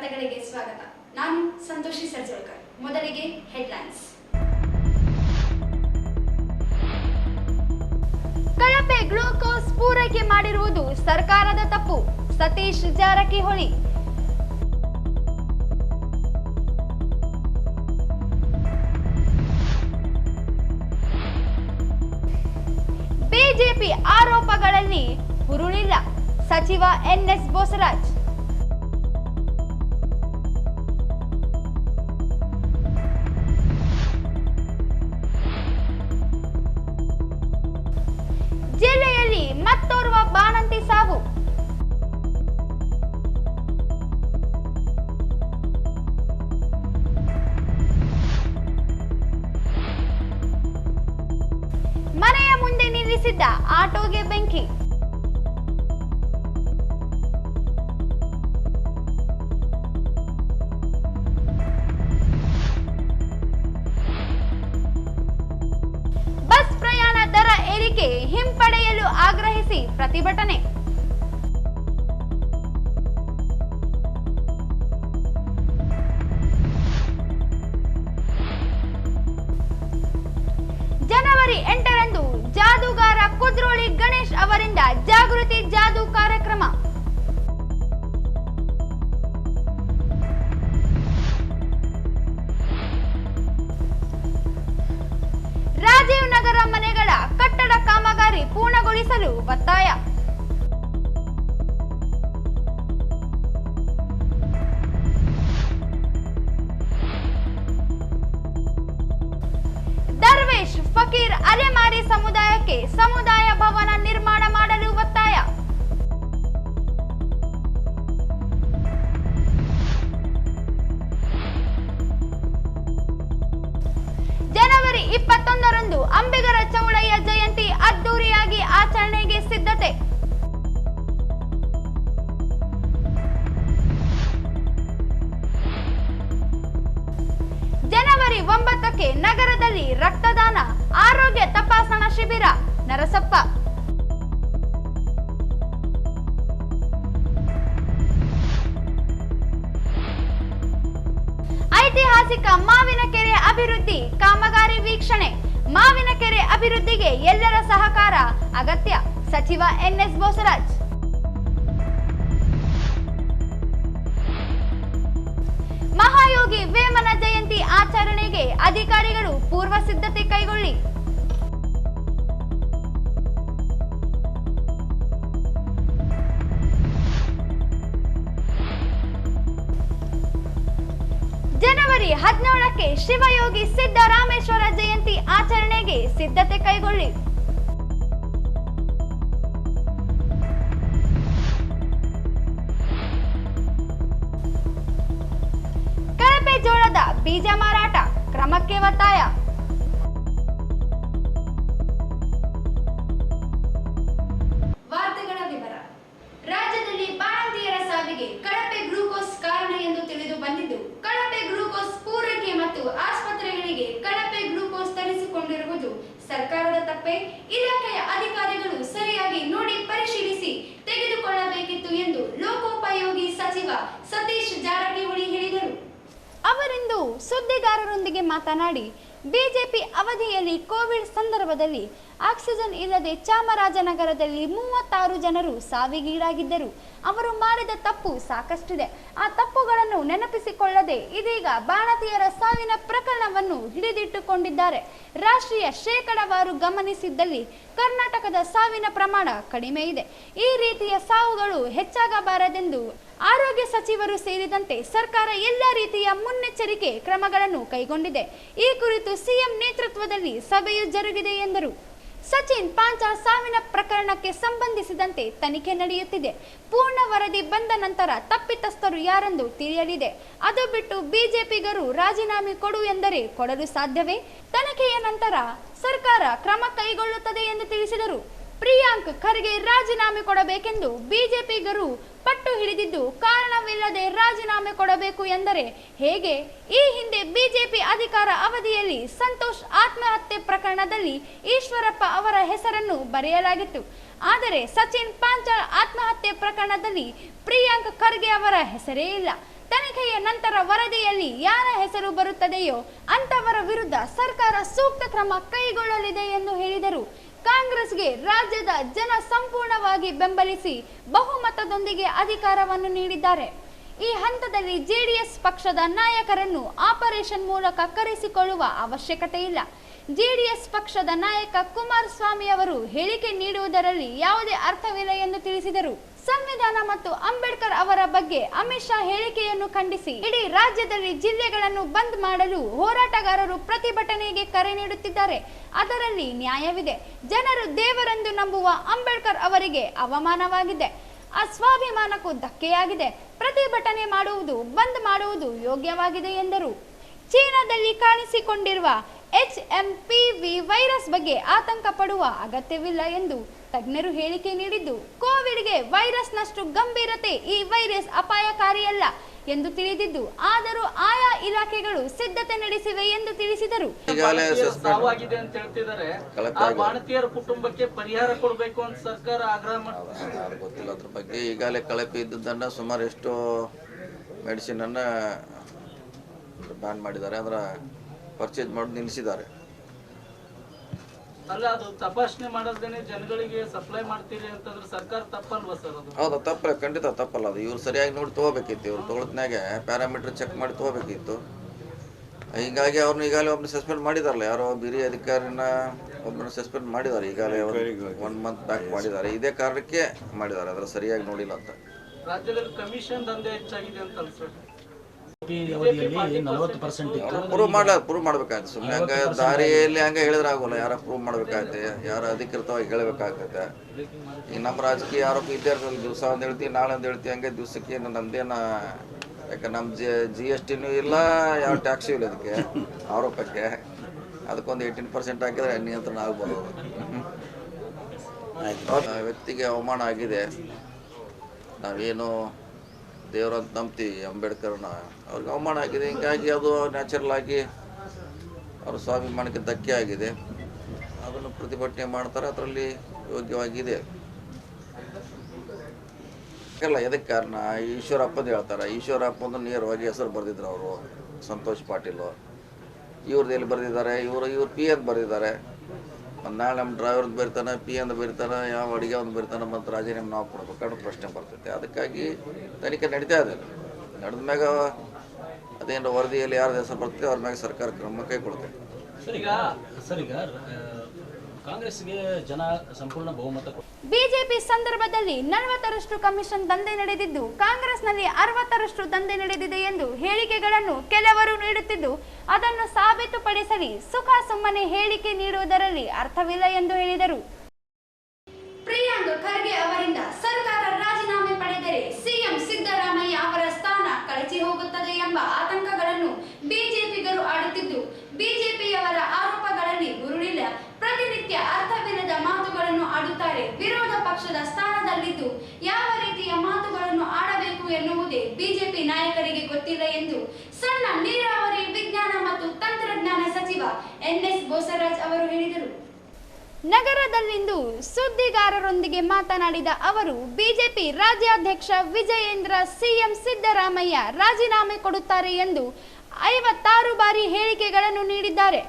ವಾರ್ತೆಗಳಿಗೆ ಸ್ವಾಗತ. ನಾನು ಸಂತೋಷಿ ಸರ್ಜೋಳ್ಕರ್. ಮೊದಲಿಗೆ ಹೆಡ್ಲೈನ್ಸ್. ಕಳಪೆ ಗ್ಲೂಕೋಸ್ ಪೂರೈಕೆ ಮಾಡಿರುವುದು ಸರ್ಕಾರದ ತಪ್ಪು, ಸತೀಶ್ ಜಾರಕಿಹೊಳಿ. ಬಿಜೆಪಿ ಆರೋಪಗಳಲ್ಲಿ ಹುರುಳಿಲ್ಲ, ಸಚಿವ ಎನ್ಎಸ್ ಬೋಸರಾಜ್. ಜಿಲ್ಲೆಯಲ್ಲಿ ಮತ್ತೋರ್ವ ಬಾಣಂತಿ ಸಾವು. ಮನೆಯ ಮುಂದೆ ನಿಲ್ಲಿಸಿದ್ದ ಆಟೋಗೆ ಬೆಂಕಿ. ಬಸ್ ಪ್ರಯಾಣ ದರ ಏರಿಕೆ ಹಿಂಪಡೆಯಲು ಆಗ್ರಹಿಸಿ ಪ್ರತಿಭಟನೆ. ಜನವರಿ 8ರಂದು ಜಾದೂಗಾರ ಕುದ್ರೋಳಿ ಗಣೇಶ್ ಅವರಿಂದ ಜಾಗೃತಿ ಜಾದೂ ಕಾರ್ಯಕ್ರಮ. ರಾಜೀವ್ ನಗರ ಮನೆಗಳ ಕಟ್ಟಡ ಕಾಮಗಾರಿ ಪೂರ್ಣಗೊಳಿಸಲು ಒತ್ತಾಯ. ದರ್ವೇಶ್ ಫಕೀರ್ ಅಲೆಮಾರಿ ಸಮುದಾಯಕ್ಕೆ ಸಮುದಾಯ ಭವನ ನಿರ್ಮಾಣ ಮಾಡಲು ಒತ್ತಾಯ. ಜನವರಿ 21ರಂದು ಅಂಬಿಗರ ಚೌಡಯ್ಯ ಜಯಂತಿ ಅದ್ದೂರಿಯಾಗಿ ಆಚರಣೆಗೆ ಸಿದ್ಧತೆ. ಜನವರಿ 9ಕ್ಕೆ ನಗರದಲ್ಲಿ ರಕ್ತದಾನ ಆರೋಗ್ಯ ತಪಾಸಣಾ ಶಿಬಿರ. ನರಸಪ್ಪ. ಐತಿಹಾಸಿಕ ಮಾವಿನಕೆರೆ ಅಭಿವೃದ್ಧಿ ಕಾಮಗಾರಿ ವೀಕ್ಷಣೆ. ಮಾವಿನಕೆರೆ ಅಭಿವೃದ್ಧಿಗೆ ಎಲ್ಲರ ಸಹಕಾರ ಅಗತ್ಯ, ಸಚಿವ ಎನ್ಎಸ್ ಬೋಸರಾಜ್. ಮಹಾಯೋಗಿ ವೇಮನ ಜಯಂತಿ ಆಚರಣೆಗೆ ಅಧಿಕಾರಿಗಳು ಪೂರ್ವ ಸಿದ್ಧತೆ ಕೈಗೊಳ್ಳಿ. ಜನವರಿ 17ಕ್ಕೆ ಶಿವಯೋಗಿ ಸಿದ್ದರಾಮೇಶ್ವರ ಜಯಂತಿ ಆಚರಣೆಗೆ ಸಿದ್ಧತೆ ಕೈಗೊಳ್ಳಿ. ಕಳಪೆ ಜೋಳದ ಬೀಜ ಮಾರಾಟ ಕ್ರಮಕ್ಕೆ ಒತ್ತಾಯ. ವಾರ್ತೆಗಳ ವಿವರ. ರಾಜ್ಯದಲ್ಲಿ ಬಾಣಂತಿಯರ ಸಾವಿಗೆ ಕಳಪೆ ಗ್ಲೂಕೋಸ್ ಕಾರಣ ಎಂದು ತಿಳಿದು ಬಂದಿದ್ದು, ಕಳಪೆ ಗ್ಲೂಕೋಸ್ ಪೂರೈಕೆ ಮತ್ತು ಆಸ್ಪತ್ರೆಗಳಿಗೆ ಕಳಪೆ ಗ್ಲೂಕೋಸ್ ತರಿಸಿಕೊಂಡಿರುವುದು ಸರ್ಕಾರದ ತಪ್ಪೇ. ಇಲಾಖೆಯ ಅಧಿಕಾರಿಗಳು ಸರಿಯಾಗಿ ನೋಡಿ ಪರಿಶೀಲಿಸಿ ತೆಗೆದುಕೊಳ್ಳಬೇಕಿತ್ತು ಎಂದು ಲೋಕೋಪಯೋಗಿ ಸಚಿವ ಸತೀಶ್ ಜಾರಕಿಹೊಳಿ ಹೇಳಿದರು. ಅವರಿಂದು ಸುದ್ದಿಗಾರರೊಂದಿಗೆ ಮಾತನಾಡಿ, ಬಿಜೆಪಿ ಅವಧಿಯಲ್ಲಿ ಕೋವಿಡ್ ಸಂದರ್ಭದಲ್ಲಿ ಆಕ್ಸಿಜನ್ ಇಲ್ಲದೆ ಚಾಮರಾಜನಗರದಲ್ಲಿ 36 ಜನರು ಸಾವಿಗೀಡಾಗಿದ್ದರು. ಅವರು ಮಾಡಿದ ತಪ್ಪು ಸಾಕಷ್ಟಿದೆ. ಆ ತಪ್ಪುಗಳನ್ನು ನೆನಪಿಸಿಕೊಳ್ಳದೆ ಇದೀಗ ಬಾಣಂತಿಯರ ಸಾವಿನ ಪ್ರಕರಣವನ್ನು ಹಿಡಿದಿಟ್ಟುಕೊಂಡಿದ್ದಾರೆ. ರಾಷ್ಟ್ರೀಯ ಶೇಕಡಾವಾರು ಗಮನಿಸಿದ್ದಲ್ಲಿ ಕರ್ನಾಟಕದ ಸಾವಿನ ಪ್ರಮಾಣ ಕಡಿಮೆ ಇದೆ. ಈ ರೀತಿಯ ಸಾವುಗಳು ಹೆಚ್ಚಾಗಬಾರದೆಂದು ಆರೋಗ್ಯ ಸಚಿವರು ಸೇರಿದಂತೆ ಸರ್ಕಾರ ಎಲ್ಲ ರೀತಿಯ ಮುನ್ನೆಚ್ಚರಿಕೆ ಕ್ರಮಗಳನ್ನು ಕೈಗೊಂಡಿದೆ. ಈ ಕುರಿತು ಸಿಎಂ ನೇತೃತ್ವದಲ್ಲಿ ಸಭೆಯು ಜರುಗಿದೆ ಎಂದರು. ಸಚಿನ್ ಪಾಂಚಾಲ್ ಸಾವಿನ ಪ್ರಕರಣಕ್ಕೆ ಸಂಬಂಧಿಸಿದಂತೆ ತನಿಖೆ ನಡೆಯುತ್ತಿದೆ. ಪೂರ್ಣ ವರದಿ ಬಂದ ನಂತರ ತಪ್ಪಿತಸ್ಥರು ಯಾರೆಂದು ತಿಳಿಯಲಿದೆ. ಅದು ಬಿಟ್ಟು ಬಿಜೆಪಿಗರು ರಾಜೀನಾಮೆ ಕೊಡು ಎಂದರೆ ಕೊಡಲು ಸಾಧ್ಯವೇ? ತನಿಖೆಯ ನಂತರ ಸರ್ಕಾರ ಕ್ರಮ ಕೈಗೊಳ್ಳುತ್ತದೆ ಎಂದು ತಿಳಿಸಿದರು. ಪ್ರಿಯಾಂಕ್ ಖರ್ಗೆ ರಾಜೀನಾಮೆ ಕೊಡಬೇಕೆಂದು ಬಿಜೆಪಿಗರು ಪಟ್ಟು ಹಿಡಿದಿದ್ದು ಕಾರಣವಿಲ್ಲದೆ ರಾಜೀನಾಮೆ ಕೊಡಬೇಕು ಎಂದರೆ ಹೇಗೆ? ಈ ಹಿಂದೆ ಬಿಜೆಪಿ ಅಧಿಕಾರ ಅವಧಿಯಲ್ಲಿ ಸಂತೋಷ್ ಆತ್ಮಹತ್ಯೆ ಪ್ರಕರಣದಲ್ಲಿ ಈಶ್ವರಪ್ಪ ಅವರ ಹೆಸರನ್ನು ಬರೆಯಲಾಗಿತ್ತು. ಆದರೆ ಸಚಿನ್ ಪಾಂಚಾಲ್ ಆತ್ಮಹತ್ಯೆ ಪ್ರಕರಣದಲ್ಲಿ ಪ್ರಿಯಾಂಕ್ ಖರ್ಗೆ ಅವರ ಹೆಸರೇ ಇಲ್ಲ. ತನಿಖೆಯ ನಂತರ ವರದಿಯಲ್ಲಿ ಯಾರ ಹೆಸರು ಬರುತ್ತದೆಯೋ ಅಂತವರ ವಿರುದ್ಧ ಸರ್ಕಾರ ಸೂಕ್ತ ಕ್ರಮ ಕೈಗೊಳ್ಳಲಿದೆ ಎಂದು ಹೇಳಿದರು. ಕಾಂಗ್ರೆಸ್ಗೆ ರಾಜ್ಯದ ಜನ ಸಂಪೂರ್ಣವಾಗಿ ಬೆಂಬಲಿಸಿ ಬಹುಮತದೊಂದಿಗೆ ಅಧಿಕಾರವನ್ನು ನೀಡಿದ್ದಾರೆ. ಈ ಹಂತದಲ್ಲಿ ಜೆಡಿಎಸ್ ಪಕ್ಷದ ನಾಯಕರನ್ನು ಆಪರೇಷನ್ ಮೂಲಕ ಕರೆಸಿಕೊಳ್ಳುವ ಅವಶ್ಯಕತೆ ಇಲ್ಲ. ಜೆಡಿಎಸ್ ಪಕ್ಷದ ನಾಯಕ ಕುಮಾರಸ್ವಾಮಿ ಅವರು ಹೇಳಿಕೆ ನೀಡುವುದರಲ್ಲಿ ಯಾವುದೇ ಅರ್ಥವಿಲ್ಲ ಎಂದು ತಿಳಿಸಿದರು. ಸಂವಿಧಾನ ಮತ್ತು ಅಂಬೇಡ್ಕರ್ ಅವರ ಬಗ್ಗೆ ಅಮಿತ್ ಶಾ ಹೇಳಿಕೆಯನ್ನು ಖಂಡಿಸಿ ಇಡೀ ರಾಜ್ಯದಲ್ಲಿ ಜಿಲ್ಲೆಗಳನ್ನು ಬಂದ್ ಮಾಡಲು ಹೋರಾಟಗಾರರು ಪ್ರತಿಭಟನೆಗೆ ಕರೆ ನೀಡುತ್ತಿದ್ದಾರೆ. ಅದರಲ್ಲಿ ನ್ಯಾಯವಿದೆ. ಜನರು ದೇವರೆಂದು ನಂಬುವ ಅಂಬೇಡ್ಕರ್ ಅವರಿಗೆ ಅವಮಾನವಾಗಿದೆ, ಆ ಸ್ವಾಭಿಮಾನಕ್ಕೂ ಧಕ್ಕೆಯಾಗಿದೆ. ಪ್ರತಿಭಟನೆ ಮಾಡುವುದು, ಬಂದ್ ಮಾಡುವುದು ಯೋಗ್ಯವಾಗಿದೆ ಎಂದರು. ಚೀನಾದಲ್ಲಿ ಕಾಣಿಸಿಕೊಂಡಿರುವ HMPV ವೈರಸ್ ಬಗ್ಗೆ ಆತಂಕ ಪಡುವ ಅಗತ್ಯವಿಲ್ಲ ಎಂದು ತಜ್ಞರು ಹೇಳಿಕೆ ನೀಡಿದ್ದು, ಕೋವಿಡ್ಗೆ ವೈರಸ್ನಷ್ಟು ಗಂಭೀರತೆ ಈ ವೈರಸ್ ಅಪಾಯಕಾರಿಯಲ್ಲ ಎಂದು ತಿಳಿದಿದ್ದು, ಆದರೂ ಆಯಾ ಇಲಾಖೆಗಳು ಸಿದ್ಧತೆ ನಡೆಸಿವೆ ಎಂದು ತಿಳಿಸಿದರು. ಸಾವಾಗಿದೆ ಅಂತ ಹೇಳ್ತಿದ್ದಾರೆ. ಆ ಭಾರತೀಯರ ಕುಟುಂಬಕ್ಕೆ ಪರಿಹಾರ ಕೊಡಬೇಕು ಅಂತ ಸರ್ಕಾರ ಆಗ್ರಹ ಮಾಡ್ತಾರೆ. ಗೊತ್ತಿಲ್ಲ ಅದ್ರ ಬಗ್ಗೆ. ಈಗಾಗಲೇ ಕಳಪೆ ಇದ್ದದ್ದನ್ನು ಸುಮಾರು ಎಷ್ಟೋ ಮೆಡಿಸಿನ್ ಅನ್ನ ಬ್ಯಾನ್ ಮಾಡಿದ್ದಾರೆ, ಅದರ ಪರ್ಚೇಸ್ ಮಾಡಿ ನಿಲ್ಲಿಸಿದ್ದಾರೆ. ಅಲ್ಲ, ಅದು ತಪಾಸಣೆ ಮಾಡೋದೇನೆ ಜನಗಳಿಗೆ ಸಪ್ಲೈ ಮಾಡ್ತೀರಿ ಅಂತಂದ್ರೆ ಸರ್ಕಾರ ತಪ್ಪಲ್ವಾ ಸರ್? ಅದು ಹೌದಾ? ತಪ್ಪಲ್ಲ, ಖಂಡಿತ ತಪ್ಪಲ್ಲ. ಅದು ಇವ್ರು ಸರಿಯಾಗಿ ನೋಡಿ ತೊಗೋಬೇಕಿತ್ತು. ಇವ್ರು ತೊಗೊಳತ್ನಾಗೆ ಪ್ಯಾರಾಮೀಟರ್ ಚೆಕ್ ಮಾಡಿ ತೊಗೋಬೇಕಿತ್ತು. ಹೀಗಾಗಿ ಅವ್ರನ್ನ ಈಗಾಗಲೇ ಒಬ್ಬನ ಸಸ್ಪೆಂಡ್ ಮಾಡಿದಾರಲ್ಲ, ಯಾರೋ ಹಿರಿಯ ಅಧಿಕಾರಿನ ಒಬ್ಬನ ಸಸ್ಪೆಂಡ್ ಮಾಡಿದ್ದಾರೆ. ಈಗಾಗಲೇ 1 ಮಂತ್ ಬ್ಯಾಕ್ ಮಾಡಿದ್ದಾರೆ. ಇದೇ ಕಾರಣಕ್ಕೆ ಮಾಡಿದ್ದಾರೆ, ಅದರ ಸರಿಯಾಗಿ ನೋಡಿಲ್ಲ ಅಂತ. ರಾಜ್ಯದಲ್ಲಿ ಕಮಿಷನ್ ದಂಧೆ ಹೆಚ್ಚಾಗಿದೆ ಅಂತ ಅನ್ಸುತ್ತೆ. ಪ್ರೂವ್ ಮಾಡ್ಬೇಕಾಗುತ್ತೆ. ಸುಮ್ಮನೆ ಹಂಗ ದಾರಿಯಲ್ಲಿ ಹಂಗ ಹೇಳಿದ್ರೆ ಆಗೋಲ್ಲ. ಯಾರ ಪ್ರೂವ್ ಮಾಡ್ಬೇಕಾಗತ್ತೆ, ಯಾರ ಅಧಿಕೃತವಾಗಿ ಹೇಳಬೇಕಾಗತ್ತೆ. ಈಗ ನಮ್ಮ ರಾಜಕೀಯ ಆರೋಪ ಇದ್ದೇ ಇರ್ತದೆ. ದಿವಸ ಒಂದು ಹೇಳ್ತೀವಿ, ನಾಳೆ ಒಂದು ಹೇಳ್ತೀವಿ. ಹಂಗೆ ದಿವಸಕ್ಕೆ ನಮ್ದೇನ, ಯಾಕೆ ನಮ್ಮ GSTನೂ ಇಲ್ಲ, ಯಾವ ಟ್ಯಾಕ್ಸು ಇಲ್ಲ ಅದಕ್ಕೆ ಆರೋಪಕ್ಕೆ. ಅದಕ್ಕೊಂದು 18% ಹಾಕಿದ್ರೆ ನಿಯಂತ್ರಣ ಆಗ್ಬೋದು. ವ್ಯಕ್ತಿಗೆ ಅವಮಾನ ಆಗಿದೆ. ನಾವೇನು ದೇವರು ಅಂತ ನಂಬ್ತೀವಿ ಅಂಬೇಡ್ಕರ್ನ, ಅವ್ರಿಗೆ ಅವಮಾನ ಆಗಿದೆ. ಹಿಂಗಾಗಿ ಅದು ನ್ಯಾಚುರಲ್ ಆಗಿ ಅವ್ರ ಸ್ವಾಭಿಮಾನಕ್ಕೆ ಧಕ್ಕೆ ಆಗಿದೆ. ಅದನ್ನು ಪ್ರತಿಭಟನೆ ಮಾಡ್ತಾರೆ, ಅದರಲ್ಲಿ ಯೋಗ್ಯವಾಗಿದೆ. ಇಲ್ಲ, ಎದಕ್ಕೆ ಕಾರಣ? ಈಶ್ವರಪ್ಪಂದು ಹೇಳ್ತಾರೆ. ಈಶ್ವರಪ್ಪಂದು ನೇರವಾಗಿ ಹೆಸರು ಬರೆದಿದ್ರು ಅವರು, ಸಂತೋಷ್ ಪಾಟೀಲು. ಇವ್ರದ್ದು ಎಲ್ಲಿ ಬರೆದಿದ್ದಾರೆ? ಇವ್ರು P ಅಂತ ಬರೆದಿದ್ದಾರೆ. ಒಂದು ನಾಳೆ ನಮ್ಮ ಡ್ರೈವರ್ದು ಬರೀತಾನೆ, P ಅಂತ ಬರೀತಾನೆ, ಯಾವ ಅಡುಗೆ ಒಂದು ಬರೀತಾನೆ, ಮತ್ತು ರಾಜೀನಾಮೆ ನಾವು ಕೊಡ್ಬೇಕಾದ್ರೆ ಪ್ರಶ್ನೆ ಬರ್ತೈತೆ. ಅದಕ್ಕಾಗಿ ತನಿಖೆ ನಡೀತಾ ಇದೆ. ನಡೆದ ಮ್ಯಾಗ ಅದೇನು ವರದಿಯಲ್ಲಿ ಯಾರ್ದು ಹೆಸರು ಬರ್ತದೆ ಅವ್ರ ಮ್ಯಾಗ ಸರ್ಕಾರ ಕ್ರಮ ಕೈಗೊಳ್ಳುತ್ತೆ. ಸರ್ ಈಗ ಕಾಂಗ್ರೆಸ್ಗೆ ಜನ ಸಂಪೂರ್ಣ ಬಹುಮತ. ಬಿಜೆಪಿ ಸಂದರ್ಭದಲ್ಲಿ 40ರಷ್ಟು ಕಮಿಷನ್ ದಂಧೆ ನಡೆದಿದ್ದು, ಕಾಂಗ್ರೆಸ್ನಲ್ಲಿ 60ರಷ್ಟು ದಂಧೆ ನಡೆದಿದೆ ಎಂದು ಹೇಳಿಕೆಗಳನ್ನು ಕೆಲವರು ನೀಡುತ್ತಿದ್ದು, ಅದನ್ನು ಸಾಬೀತುಪಡಿಸಲಿ ಸುಖ ಸುಮ್ಮನೆ ಹೇಳಿಕೆ ನೀಡುವುದರಲ್ಲಿ ಅರ್ಥವಿಲ್ಲ ಎಂದು ಹೇಳಿದರು. ಪ್ರಿಯಾಂಕ್ ಖರ್ಗೆ ಅವರಿಂದ ಸರ್ಕಾರ ರಾಜೀನಾಮೆ ಪಡೆದರೆ ಸಿಎಂ ಸಿದ್ದರಾಮಯ್ಯ ಅವರ ಸ್ಥಾನ ಕಳಚಿ ಹೋಗುತ್ತದೆ ಎಂಬ ಆತಂಕಗಳನ್ನು ಬಿಜೆಪಿಗರು ಆಡುತ್ತಿದ್ದು, ಬಿಜೆಪಿಯವರ ಆರೋಪಗಳಲ್ಲಿ ಗುರುಳಿಲ್ಲ. ಪ್ರತಿನಿತ್ಯ ಅರ್ಥವಿಲ್ಲದ ಮಾತುಗಳನ್ನು ಆಡುತ್ತಾರೆ. ವಿರೋಧ ಪಕ್ಷದ ಸ್ಥಾನದಲ್ಲಿದ್ದು ಯಾವ ರೀತಿಯ ಮಾತುಗಳನ್ನು ಆಡಬೇಕು ಎನ್ನುವುದೇ ಬಿಜೆಪಿ ನಾಯಕರಿಗೆ ಗೊತ್ತಿಲ್ಲ ಎಂದು ಸಣ್ಣ ನೀರಾವರಿ ವಿಜ್ಞಾನ ಮತ್ತು ತಂತ್ರಜ್ಞಾನ ಸಚಿವ NS ಬೋಸರಾಜ್ ಅವರು ಹೇಳಿದರು. ನಗರದಲ್ಲಿಂದು ಸುದ್ದಿಗಾರರೊಂದಿಗೆ ಮಾತನಾಡಿದ ಅವರು, ಬಿಜೆಪಿ ರಾಜ್ಯಾಧ್ಯಕ್ಷ ವಿಜಯೇಂದ್ರ ಸಿಎಂ ಸಿದ್ದರಾಮಯ್ಯ ರಾಜೀನಾಮೆ ಕೊಡುತ್ತಾರೆ ಎಂದು 56 ಬಾರಿ ಹೇಳಿಕೆಗಳನ್ನು ನೀಡಿದ್ದಾರೆ.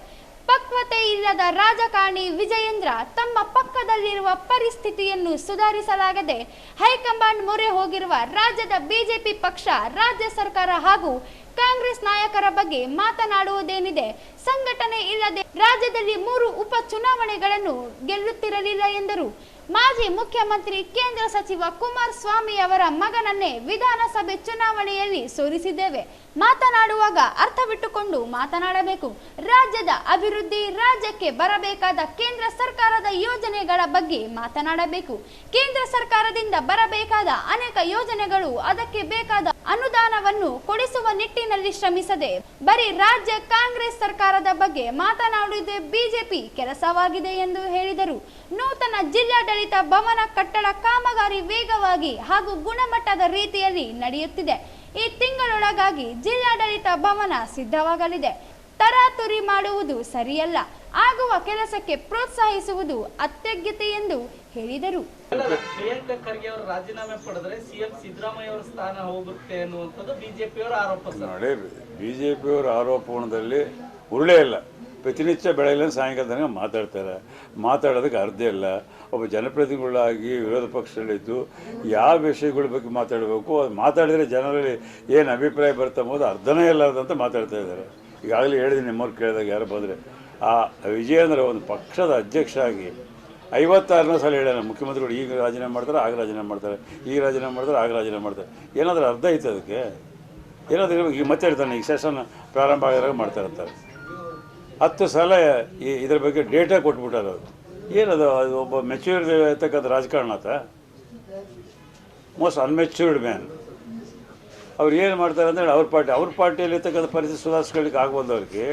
ಪಕ್ವತೆ ಇಲ್ಲದ ರಾಜಕಾರಣಿ ವಿಜಯೇಂದ್ರ ತಮ್ಮ ಪಕ್ಕದಲ್ಲಿರುವ ಪರಿಸ್ಥಿತಿಯನ್ನು ಸುಧಾರಿಸಲಾಗದೆ ಹೈಕಮಾಂಡ್ ಮೊರೆ ಹೋಗಿರುವ ರಾಜ್ಯದ ಬಿಜೆಪಿ ಪಕ್ಷ, ರಾಜ್ಯ ಸರ್ಕಾರ ಹಾಗೂ ಕಾಂಗ್ರೆಸ್ ನಾಯಕರ ಬಗ್ಗೆ ಮಾತನಾಡುವುದೇನಿದೆ? ಸಂಘಟನೆ ಇಲ್ಲದೆ ರಾಜ್ಯದಲ್ಲಿ 3 ಉಪ ಚುನಾವಣೆಗಳನ್ನು ಗೆಲ್ಲುತ್ತಿರಲಿಲ್ಲ ಎಂದರು. ಮಾಜಿ ಮುಖ್ಯಮಂತ್ರಿ ಕೇಂದ್ರ ಸಚಿವ ಕುಮಾರಸ್ವಾಮಿ ಅವರ ಮಗನನ್ನೇ ವಿಧಾನಸಭೆ ಚುನಾವಣೆಯಲ್ಲಿ ಸೋಲಿಸಿದ್ದೇವೆ. ಮಾತನಾಡುವಾಗ ಅರ್ಥವಿಟ್ಟುಕೊಂಡು ಮಾತನಾಡಬೇಕು. ರಾಜ್ಯದ ಅಭಿವೃದ್ಧಿ, ರಾಜ್ಯಕ್ಕೆ ಬರಬೇಕಾದ ಕೇಂದ್ರ ಸರ್ಕಾರದ ಯೋಜನೆಗಳ ಬಗ್ಗೆ ಮಾತನಾಡಬೇಕು. ಕೇಂದ್ರ ಸರ್ಕಾರದಿಂದ ಬರಬೇಕಾದ ಅನೇಕ ಯೋಜನೆಗಳು, ಅದಕ್ಕೆ ಬೇಕಾದ ಅನುದಾನವನ್ನು ಕೊಡಿಸುವ ನಿಟ್ಟಿನಲ್ಲಿ ಶ್ರಮಿಸದೆ ಬರೀ ರಾಜ್ಯ ಕಾಂಗ್ರೆಸ್ ಸರ್ಕಾರದ ಬಗ್ಗೆ ಮಾತನಾಡುವುದೇ ಬಿಜೆಪಿ ಕೆಲಸವಾಗಿದೆ ಎಂದು ಹೇಳಿದರು. ನೂತನ ಜಿಲ್ಲಾಡಳಿತ ಭವನ ಕಟ್ಟಡ ಕಾಮಗಾರಿ ವೇಗವಾಗಿ ಹಾಗೂ ಗುಣಮಟ್ಟದ ರೀತಿಯಲ್ಲಿ ನಡೆಯುತ್ತಿದೆ. ಈ ತಿಂಗಳೊಳಗಾಗಿ ಜಿಲ್ಲಾಡಳಿತ ಭವನ ಸಿದ್ಧವಾಗಲಿದೆ. ತರಾತುರಿ ಮಾಡುವುದು ಸರಿಯಲ್ಲ. ಆಗುವ ಕೆಲಸಕ್ಕೆ ಪ್ರೋತ್ಸಾಹಿಸುವುದು ಅತ್ಯಗತ್ಯ ಎಂದು ಹೇಳಿದರು. ಪ್ರಿಯಾಂಕಾ ಖರ್ಗೆ ಅವರು ರಾಜೀನಾಮೆ ಪಡೆದ್ರೆ ಸಿಎಂ ಸಿದ್ದರಾಮಯ್ಯ ಅವರ ಸ್ಥಾನ ಹೋಗುತ್ತೆ ಅನ್ನುವಂಥದ್ದು ಬಿಜೆಪಿಯವರ ಆರೋಪ. ನೋಡಿ, ಬಿಜೆಪಿಯವರ ಆರೋಪಣದಲ್ಲಿ ಉರುಳೇ ಇಲ್ಲ. ಪ್ರತಿನಿತ್ಯ ಬೆಳಗ್ಗೆ ಸಾಯಂಕಾಲ ತನಕ ಮಾತಾಡ್ತಾರೆ. ಮಾತಾಡೋದಕ್ಕೆ ಅರ್ಥ ಇಲ್ಲ. ಒಬ್ಬ ಜನಪ್ರತಿನಿಧಿಗಳಾಗಿ ವಿರೋಧ ಪಕ್ಷದಲ್ಲಿದ್ದು ಯಾವ ವಿಷಯಗಳ ಬಗ್ಗೆ ಮಾತಾಡಬೇಕು, ಅದು ಮಾತಾಡಿದರೆ ಜನರಲ್ಲಿ ಏನು ಅಭಿಪ್ರಾಯ ಬರ್ತಾ ಹೋದು ಅರ್ಧನೇ ಇಲ್ಲದಂತ ಮಾತಾಡ್ತಾ ಇದ್ದಾರೆ. ಈಗಾಗಲೇ ಹೇಳಿದ್ದೀನಿ, ನಿಮ್ಮವ್ರು ಕೇಳಿದಾಗ ಯಾರು ಬಂದರೆ ಆ ವಿಜಯೇಂದ್ರ ಒಂದು ಪಕ್ಷದ ಅಧ್ಯಕ್ಷ ಆಗಿ 56ನೇ ಸಲ ಹೇಳ್ಯಾರ ಮುಖ್ಯಮಂತ್ರಿಗಳು ಈಗ ರಾಜೀನಾಮೆ ಮಾಡ್ತಾರೆ, ಆಗ ರಾಜೀನಾಮೆ ಮಾಡ್ತಾರೆ, ಈಗ ರಾಜೀನಾಮೆ ಮಾಡ್ತಾರೆ, ಆಗ ರಾಜೀನಾಮೆ ಮಾಡ್ತಾರೆ. ಏನಾದರೂ ಅರ್ಧ ಐತೆ ಅದಕ್ಕೆ? ಏನಾದರೂ ಈಗ ಮತ್ತೆ ಹೇಳ್ತಾನೆ, ಈಗ ಸೆಷನ್ ಪ್ರಾರಂಭ ಆಗಿದಾಗ ಮಾಡ್ತಾ ಇರ್ತಾರೆ. 10 ಸಲ ಇದ್ರ ಬಗ್ಗೆ ಡೇಟಾ ಕೊಟ್ಬಿಟ್ಟಾರೆ. ಅವರು ಏನದು? ಅದು ಒಬ್ಬ ಮೆಚ್ಯೂರ್ ಇರ್ತಕ್ಕಂಥ ರಾಜಕಾರಣ ಆತ, ಮೋಸ್ಟ್ ಅನ್ಮೆಚ್ಯೂರ್ಡ್ ಮ್ಯಾನ್. ಅವ್ರು ಏನು ಮಾಡ್ತಾರೆ ಅಂದರೆ ಅವ್ರ ಪಾರ್ಟಿಯಲ್ಲಿ ಇರ್ತಕ್ಕಂಥ ಪರಿಸ್ಥಿತಿ ಸುಧಾರಿಸ್ಕೊಳ್ಳಿಕ್ಕೆ ಆಗ್ಬೋದು. ಅವ್ರಿಗೆ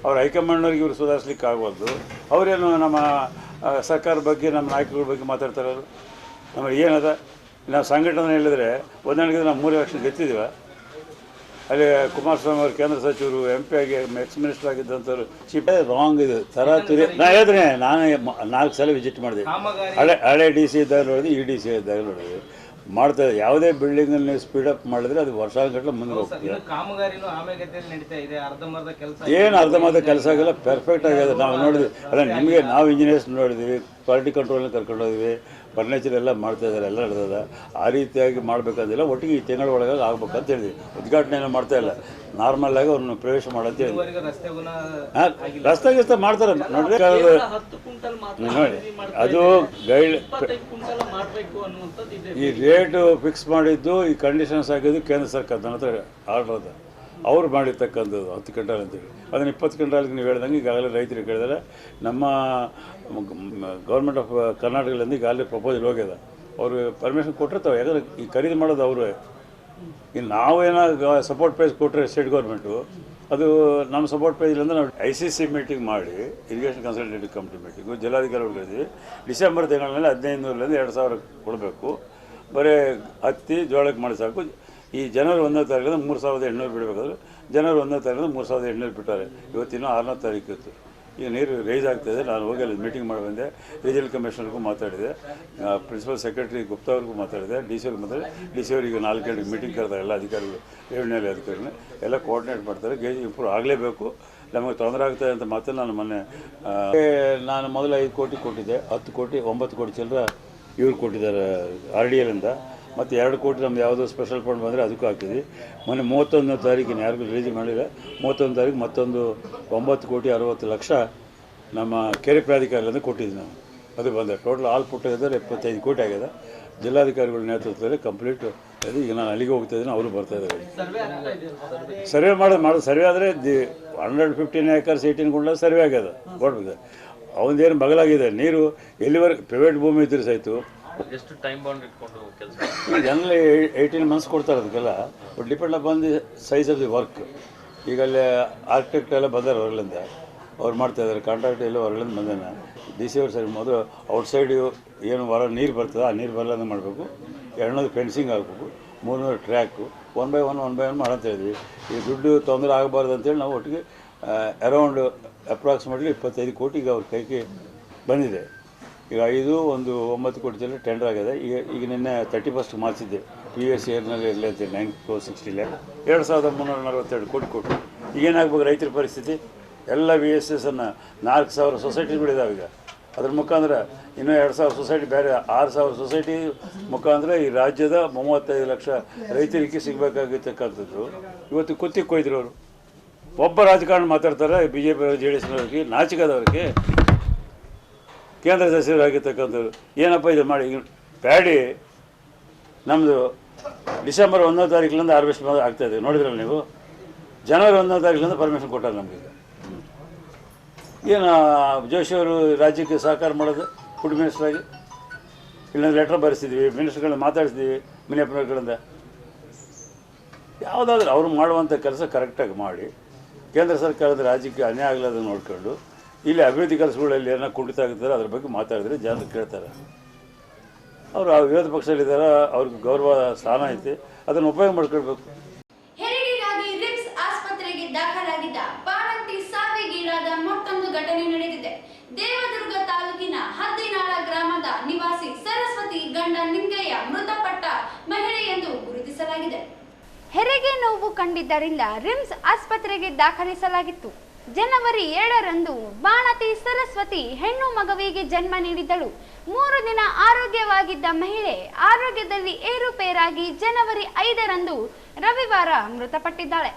ಅವ್ರ ಹೈಕಮಾಂಡ್ನವ್ರಿಗೆ ಇವ್ರು ಸುಧಾರಿಸ್ಲಿಕ್ಕೆ ಆಗ್ಬೋದು. ಅವರೇನು ನಮ್ಮ ಸರ್ಕಾರ ಬಗ್ಗೆ, ನಮ್ಮ ನಾಯಕರ ಬಗ್ಗೆ ಮಾತಾಡ್ತಾರೆ. ಅವರು ನಮಗೆ ಏನದ, ನಾವು ಸಂಘಟನೆ ಹೇಳಿದ್ರೆ ಒಂದೊಂದಿಗೆ ನಾವು 3 ಎಲೆಕ್ಷನ್ ಗೆದ್ದಿದ್ದೀವ. ಅಲ್ಲಿ ಕುಮಾರಸ್ವಾಮಿ ಅವರು ಕೇಂದ್ರ ಸಚಿವರು, MP ಆಗಿ ಎಕ್ಸ್ ಮಿನಿಸ್ಟರ್ ಆಗಿದ್ದಂಥವ್ರು ಚೀಫ್ ರಾಂಗ್ ಇದು ಥರ ತಿರಿ. ನಾನು ಹೇಳಿದ್ರೆ ನಾನು 4 ಸಲ ವಿಸಿಟ್ ಮಾಡಿದೆ. ಹಳೆ DC ಇದ್ದಾಗ ನೋಡಿದ್ವಿ, ಈ DC ಇದ್ದಾಗ ನೋಡಿದ್ವಿ. ಮಾಡ್ತಾರೆ. ಯಾವುದೇ ಬಿಲ್ಡಿಂಗಲ್ಲಿ ನೀವು ಸ್ಪೀಡಪ್ ಮಾಡಿದ್ರೆ ಅದು ವರ್ಷಾನುಗಟ್ಟಲೆ ಮುಂದೆ ಹೋಗ್ತದೆ. ಏನು ಅರ್ಧಂಬರ್ಧ ಕೆಲಸ ಆಗಿಲ್ಲ, ಪರ್ಫೆಕ್ಟ್ ಆಗಿದೆ. ನಾವು ನೋಡಿದ್ವಿ. ಅಲ್ಲ, ನಿಮಗೆ ನಾವು ಇಂಜಿನಿಯರ್ಸ್ ನೋಡಿದ್ವಿ, ಕ್ವಾಲಿಟಿ ಕಂಟ್ರೋಲ್ನ ಕರ್ಕೊಂಡು ಹೋದ್ವಿ, ಫರ್ನಿಚರ್ ಎಲ್ಲ ಮಾಡ್ತಾ ಇದ್ದಾರೆ, ಎಲ್ಲ ನಡೆದದ. ಆ ರೀತಿಯಾಗಿ ಮಾಡಬೇಕಂದಿಲ್ಲ. ಒಟ್ಟಿಗೆ ಈ ತಿಂಗಳ ಒಳಗೆ ಆಗ್ಬೇಕಂತ ಹೇಳಿದ್ವಿ. ಉದ್ಘಾಟನೆ ಏನೋ ಮಾಡ್ತಾ ಇಲ್ಲ, ನಾರ್ಮಲ್ ಆಗಿ ಅವ್ರನ್ನ ಪ್ರವೇಶ ಮಾಡಂತ ಹೇಳಿದ್ವಿ. ರಸ್ತೆ ಗಿಸ್ತೆ ಮಾಡ್ತಾರೆ ನೋಡ್ರಿ. ನೋಡಿ, ಅದು ಗೈಡ್ ಈ ರೇಟು ಫಿಕ್ಸ್ ಮಾಡಿದ್ದು, ಈ ಕಂಡೀಷನ್ಸ್ ಆಗಿದ್ದು ಕೇಂದ್ರ ಸರ್ಕಾರ ನನ್ನ ಹತ್ರ ಆರ್ಡರ್ ಅದ. ಅವ್ರು ಮಾಡಿರ್ತಕ್ಕಂಥದ್ದು 10 ಕ್ವಿಂಟಾಲ್ ಅಂತೇಳಿ. ಅದನ್ನು 20 ಕ್ವಿಂಟಾಲ್ಗೆ ನೀವು ಹೇಳ್ದಂಗೆ ಈಗಾಗಲೇ ರೈತರಿಗೆ ಕೇಳಿದರೆ ನಮ್ಮ ಗೌರ್ಮೆಂಟ್ ಆಫ್ ಕರ್ನಾಟಕದಿಂದ ಈಗಾಗಲೇ ಪ್ರಪೋಸಲ್ ಹೋಗ್ಯದ. ಅವರು ಪರ್ಮಿಷನ್ ಕೊಟ್ಟಿರ್ತಾವೆ. ಯಾಕಂದರೆ ಈ ಖರೀದಿ ಮಾಡೋದು ಅವರೇ. ಇನ್ನು ನಾವೇನೋ ಸಪೋರ್ಟ್ ಪ್ರೈಸ್ ಕೊಟ್ಟರೆ ಸ್ಟೇಟ್ ಗೌರ್ಮೆಂಟು, ಅದು ನಮ್ಮ ಸಪೋರ್ಟ್ ಪ್ರೈಸ್ ಇಲ್ಲಂದ್ರೆ ನಾವು ICC ಮೀಟಿಂಗ್ ಮಾಡಿ, ಇರಿಗೇಷನ್ ಕನ್ಸಲ್ಟೇಟಿವ್ ಕಮಿಟಿ ಮೀಟಿಂಗು ಜಿಲ್ಲಾಧಿಕಾರಿಗಳು ಹೇಳಿದ್ವಿ. ಡಿಸೆಂಬರ್ ತಿಂಗಳಲ್ಲಿ 1500ರಿಂದ 2000 ಕೊಡಬೇಕು. ಬರೀ ಹತ್ತಿ ಜೋಳಕ್ಕೆ ಮಾಡಿ ಸಾಕು. ಈ ಜನವರಿ 1ನೇ ತಾರೀಕಿಂದ 3800 ಬಿಡಬೇಕಾದ್ರೆ ಜನವರಿ 1ನೇ ತಾರೀಕಿಂದ 3800 ಬಿಟ್ಟಾರೆ. ಇವತ್ತಿನ 6ನೇ ತಾರೀಕು ಇತ್ತು. ಈಗ ನೀರು ರೈಸ್ ಆಗ್ತಾಯಿದೆ. ನಾನು ಹೋಗಿ ಅಲ್ಲಿ ಮೀಟಿಂಗ್ ಮಾಡಿ ಬಂದೆ. ರೀಜನಲ್ ಕಮಿಷನರ್ಗೂ ಮಾತಾಡಿದೆ, ಪ್ರಿನ್ಸಿಪಲ್ ಸೆಕ್ರೆಟರಿ ಗುಪ್ತಾ ಅವ್ರಿಗೂ ಮಾತಾಡಿದೆ, DC ಅವ್ರಿಗೆ ಮಾತಾಡಿದೆ. DC ಅವರಿಗೆ 4 ಗಂಟೆಗೆ ಮೀಟಿಂಗ್ ಕರೆದಾರೆ. ಎಲ್ಲ ಅಧಿಕಾರಿಗಳು, ರೆವಿನ್ಯೂ ಅಧಿಕಾರಿಗಳು ಎಲ್ಲ ಕೋಆರ್ಡಿನೇಟ್ ಮಾಡ್ತಾರೆ. ಗೇಜ್ ಇಂಪ್ರೂವ್ ಆಗಲೇಬೇಕು. ನಮಗೆ ತೊಂದರೆ ಆಗ್ತಾಯಿದೆ ಅಂತ ಮಾತ್ರ ನಾನು ಮೊನ್ನೆ ನಾನು ಮೊದಲು 5 ಕೋಟಿ ಕೊಟ್ಟಿದ್ದೆ. 10 ಕೋಟಿ 9 ಕೋಟಿ ಚಿಲ್ಲರ ಇವ್ರು ಕೊಟ್ಟಿದ್ದಾರೆ RDLಂದ. ಮತ್ತು 2 ಕೋಟಿ ನಮ್ದು ಯಾವುದೋ ಸ್ಪೆಷಲ್ ಫಂಡ್ ಬಂದರೆ ಅದಕ್ಕೂ ಹಾಕಿದ್ವಿ. ಮೊನ್ನೆ 31ನೇ ತಾರೀಕಿನ ಯಾರಿಗೂ ರಿಲೀಸ್ ಮಾಡಿಲ್ಲ. 31ನೇ ತಾರೀಕು ಮತ್ತೊಂದು 9,60,00,000 ನಮ್ಮ ಕೆರೆ ಪ್ರಾಧಿಕಾರದಿಂದ ಕೊಟ್ಟಿದ್ವಿ ನಾವು. ಅದು ಬಂದೆ. ಟೋಟಲ್ ಆಲ್ ಪುಟ್ಟಿದ್ದಾರೆ 75 ಕೋಟಿ ಆಗಿದೆ. ಜಿಲ್ಲಾಧಿಕಾರಿಗಳ ನೇತೃತ್ವದಲ್ಲಿ ಕಂಪ್ಲೀಟ್ ಅದು. ಈಗ ನಾನು ಅಲ್ಲಿಗೆ ಹೋಗ್ತಾ ಇದ್ದೀನಿ, ಅವರು ಬರ್ತಾಯಿದ್ದಾರೆ. ಸರ್ವೆ ಮಾಡೋದು ಸರ್ವೆ ಆದರೆ 115 acres 18 ಗುಂಡ್ಲ ಸರ್ವೆ ಆಗ್ಯದ. ಕೊಡ್ಬೇಕು. ಅವನದೇನು ಬಗಲಾಗಿದೆ. ನೀರು ಎಲ್ಲಿವರೆಗೆ ಪ್ರೈವೇಟ್ ಭೂಮಿ ಇದ್ರೆ ಸಾಯ್ತು. ಎಷ್ಟು ಟೈಮ್ ಬಾಂಡ್ ಇಟ್ಕೊಂಡು ಕೆಲಸ? ಜನರಲಿ 18 ಮಂತ್ಸ್ ಕೊಡ್ತಾರೆ ಅದಕ್ಕೆಲ್ಲ. But depend upon the size of the work. ಈಗ ಅಲ್ಲಿ ಆರ್ಕಿಟೆಕ್ಟ್ ಎಲ್ಲ ಬಂದಾರೆ ಹೊರಗಲಿಂದ, ಅವ್ರು ಮಾಡ್ತಾಯಿದ್ದಾರೆ. ಕಾಂಟ್ರಾಕ್ಟ್ ಎಲ್ಲ ಹೊರಗಲಿಂದ ಬಂದಾನೆ. DC ಅವ್ರು ಸರಿ ಮೊದಲು ಔಟ್ಸೈಡ್ ಏನು ನೀರು ಬರ್ತದೆ, ಆ ನೀರು ಬರಲಾರ್ದು ಮಾಡಬೇಕು. 200 ಫೆನ್ಸಿಂಗ್ ಆಗಬೇಕು. 300 ಟ್ರ್ಯಾಕು. 1 by 1 ಮಾಡಂತ ಹೇಳಿದ್ವಿ. ಈ ದುಡ್ಡು ತೊಂದರೆ ಆಗಬಾರ್ದು ಅಂತೇಳಿ ನಾವು ಒಟ್ಟಿಗೆ ಅರೌಂಡ್ ಅಪ್ರಾಕ್ಸಿಮೇಟ್ಲಿ 25 ಕೋಟಿಗೆ ಅವ್ರ ಕೈಗೆ ಬಂದಿದೆ. ಈಗ 9 ಕೋಟಿ ಜನ ಟೆಂಡರ್ ಆಗಿದೆ. ಈಗ ನಿನ್ನೆ 31st ಮಾರ್ಚಿದ್ದೆ. previous yearನಲ್ಲಿ ಇರಲಿ ಅಂತ 9,60 lakh 2,342 ಕೋಟಿ ಕೊಟ್ಟು. ಈಗೇನಾಗಬೇಕು ರೈತರ ಪರಿಸ್ಥಿತಿ? ಎಲ್ಲ VSSನ್ನು 4,000 ಸೊಸೈಟಿಗಳಿದಾವೆ. ಈಗ ಅದ್ರ ಮುಖಾಂತರ ಇನ್ನೂ 2,000 ಸೊಸೈಟಿ, ಬೇರೆ 6,000 ಸೊಸೈಟಿ ಮುಖಾಂತರ ಈ ರಾಜ್ಯದ 35 ಲಕ್ಷ ರೈತರಿಗೆ ಸಿಗಬೇಕಾಗಿರ್ತಕ್ಕಂಥದ್ದು ಇವತ್ತು ಕುತ್ತಿ ಕೊಯ್ದ್ರು ಅವರು. ಒಬ್ಬ ರಾಜಕಾರಣ ಮಾತಾಡ್ತಾರೆ, BJP JDSನವ್ರಿಗೆ ನಾಚಿಕದವ್ರಿಗೆ. ಕೇಂದ್ರ ಸಚಿವರಾಗಿರ್ತಕ್ಕಂಥವ್ರು ಏನಪ್ಪ ಇದು ಮಾಡಿ. ಪ್ಯಾಡಿ ನಮ್ಮದು ಡಿಸೆಂಬರ್ 1ನೇ ತಾರೀಕಿನಿಂದ ಹಾರ್ವೆಸ್ಟ್ ಆಗ್ತಾಯಿದೆ. ನೋಡಿದ್ರಲ್ಲ ನೀವು. ಜನವರಿ 1ನೇ ತಾರೀಕಿನಿಂದ ಪರ್ಮಿಷನ್ ಕೊಟ್ಟಾರೆ ನಮಗೀಗ. ಏನು ಜೋಶಿ ಅವರು ರಾಜ್ಯಕ್ಕೆ ಸಹಕಾರ ಮಾಡೋದು ಫುಡ್ ಮಿನಿಸ್ಟ್ರಾಗಿ? ಇಲ್ಲೊಂದು ಲೆಟ್ರ್ ಬರೆಸಿದ್ವಿ, ಮಿನಿಸ್ಟರ್ಗಳನ್ನ ಮಾತಾಡಿಸಿದ್ವಿ, ಮಿನಿಸ್ಟರ್ಗಳಿಂದ. ಯಾವುದಾದ್ರೂ ಅವರು ಮಾಡುವಂಥ ಕೆಲಸ ಕರೆಕ್ಟಾಗಿ ಮಾಡಿ, ಕೇಂದ್ರ ಸರ್ಕಾರದ ರಾಜ್ಯಕ್ಕೆ ಅನ್ಯಾಯ ಆಗಲಾರ್ದು ನೋಡ್ಕೊಂಡು, ಇಲ್ಲಿ ಅಭಿವೃದ್ಧಿ ಕೆಲಸಗಳಲ್ಲಿ ಏನೋ ಕುಂಠಿತ ಆಗುತ್ತಾರೆ ಅದ್ರ ಬಗ್ಗೆ ಮಾತಾಡಿದ್ರೆ ಜನರು ಕೇಳ್ತಾರೆ. ಅವರು ಆ ವಿರೋಧ ಪಕ್ಷದಲ್ಲಿದ್ದಾರೆ, ಅವ್ರಿಗೆ ಗೌರವ ಸ್ಥಾನ ಐತೆ, ಅದನ್ನು ಉಪಯೋಗ ಮಾಡ್ಕೊಳ್ಬೇಕು. ಹೆರಿಗೆಗಾಗಿ ರಿಮ್ಸ್ ಆಸ್ಪತ್ರೆಗೆ ದಾಖಲಾಗಿದ್ದ ಬಾಣಂತಿ ಸಾವಿಗೀಡಾದ ಮತ್ತೊಂದು ಘಟನೆ ನಡೆದಿದೆ. ದೇವದುರ್ಗ ತಾಲೂಕಿನ ಹದ್ದಿನಾಳ ಗ್ರಾಮದ ನಿವಾಸಿ ಗಂಡ ನಿಂಗಯ್ಯ ಮೃತಪಟ್ಟ ಮಹಿಳೆ ಎಂದು ಗುರುತಿಸಲಾಗಿದೆ. ಹೆರಿಗೆ ನೋವು ಕಂಡಿದ್ದರಿಂದ ರಿಮ್ಸ್ ಆಸ್ಪತ್ರೆಗೆ ದಾಖಲಿಸಲಾಗಿತ್ತು. ಜನವರಿ 2ರಂದು ಬಾಣತಿ ಸರಸ್ವತಿ ಹೆಣ್ಣು ಮಗುವಿಗೆ ಜನ್ಮ ನೀಡಿದ್ದಳು. 3 ದಿನ ಆರೋಗ್ಯವಾಗಿದ್ದ ಮಹಿಳೆ ಆರೋಗ್ಯದಲ್ಲಿ ಏರುಪೇರಾಗಿ ಜನವರಿ 5ರಂದು ರವಿವಾರ ಮೃತಪಟ್ಟಿದ್ದಾಳೆ.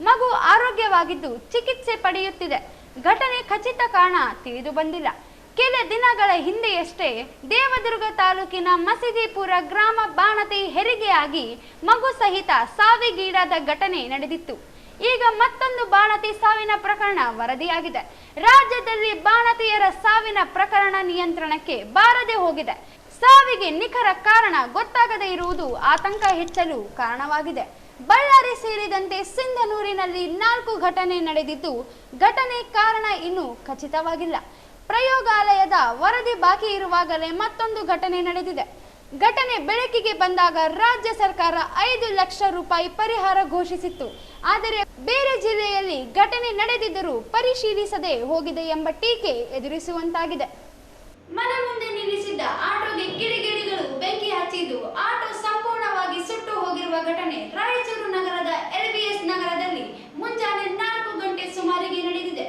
ಮಗು ಆರೋಗ್ಯವಾಗಿದ್ದು ಚಿಕಿತ್ಸೆ ಪಡೆಯುತ್ತಿದೆ. ಘಟನೆ ಖಚಿತ ಕಾರಣ ತಿಳಿದು ಬಂದಿಲ್ಲ. ಕೆಲ ದಿನಗಳ ಹಿಂದೆಯಷ್ಟೇ ದೇವದುರ್ಗ ತಾಲೂಕಿನ ಮಸೀದಿಪುರ ಗ್ರಾಮ ಬಾಣತಿ ಹೆರಿಗೆಯಾಗಿ ಮಗು ಸಹಿತ ಸಾವಿಗೀಡಾದ ಘಟನೆ ನಡೆದಿತ್ತು. ಈಗ ಮತ್ತೊಂದು ಬಾಣತಿ ಸಾವಿನ ಪ್ರಕರಣ ವರದಿಯಾಗಿದೆ. ರಾಜ್ಯದಲ್ಲಿ ಬಾಣತಿಯರ ಸಾವಿನ ಪ್ರಕರಣ ನಿಯಂತ್ರಣಕ್ಕೆ ಬಾರದೆ ಹೋಗಿದೆ. ಸಾವಿಗೆ ನಿಖರ ಕಾರಣ ಗೊತ್ತಾಗದೇ ಇರುವುದು ಆತಂಕ ಹೆಚ್ಚಲು ಕಾರಣವಾಗಿದೆ. ಬಳ್ಳಾರಿ ಸೇರಿದಂತೆ ಸಿಂಧನೂರಿನಲ್ಲಿ 4 ಘಟನೆ ನಡೆದಿದ್ದು, ಘಟನೆ ಕಾರಣ ಇನ್ನೂ ಖಚಿತವಾಗಿಲ್ಲ. ಪ್ರಯೋಗಾಲಯದ ವರದಿ ಬಾಕಿ ಇರುವಾಗಲೇ ಮತ್ತೊಂದು ಘಟನೆ ನಡೆದಿದೆ. ಘಟನೆ ಬೆಳಕಿಗೆ ಬಂದಾಗ ರಾಜ್ಯ ಸರ್ಕಾರ 5 ಲಕ್ಷ ರೂಪಾಯಿ ಪರಿಹಾರ ಘೋಷಿಸಿತ್ತು. ಆದರೆ ಬೇರೆ ಜಿಲ್ಲೆಯಲ್ಲಿ ಘಟನೆ ನಡೆದಿದ್ದರೂ ಪರಿಶೀಲಿಸದೆ ಹೋಗಿದೆ ಎಂಬ ಟೀಕೆ ಎದುರಿಸುವಂತಾಗಿದೆ. ಮನೆ ಮುಂದೆ ನಿಲ್ಲಿಸಿದ್ದ ಆಟೋಗೆ ಕಿಡಿಗೇಡಿಗಳು ಬೆಂಕಿ ಹಚ್ಚಿದ್ದು ಆಟೋ ಸಂಪೂರ್ಣವಾಗಿ ಸುಟ್ಟು ಹೋಗಿರುವ ಘಟನೆ ರಾಯಚೂರು ನಗರದ LBS ನಗರದಲ್ಲಿ ಮುಂಜಾನೆ 4 ಗಂಟೆ ಸುಮಾರಿಗೆ ನಡೆದಿದೆ.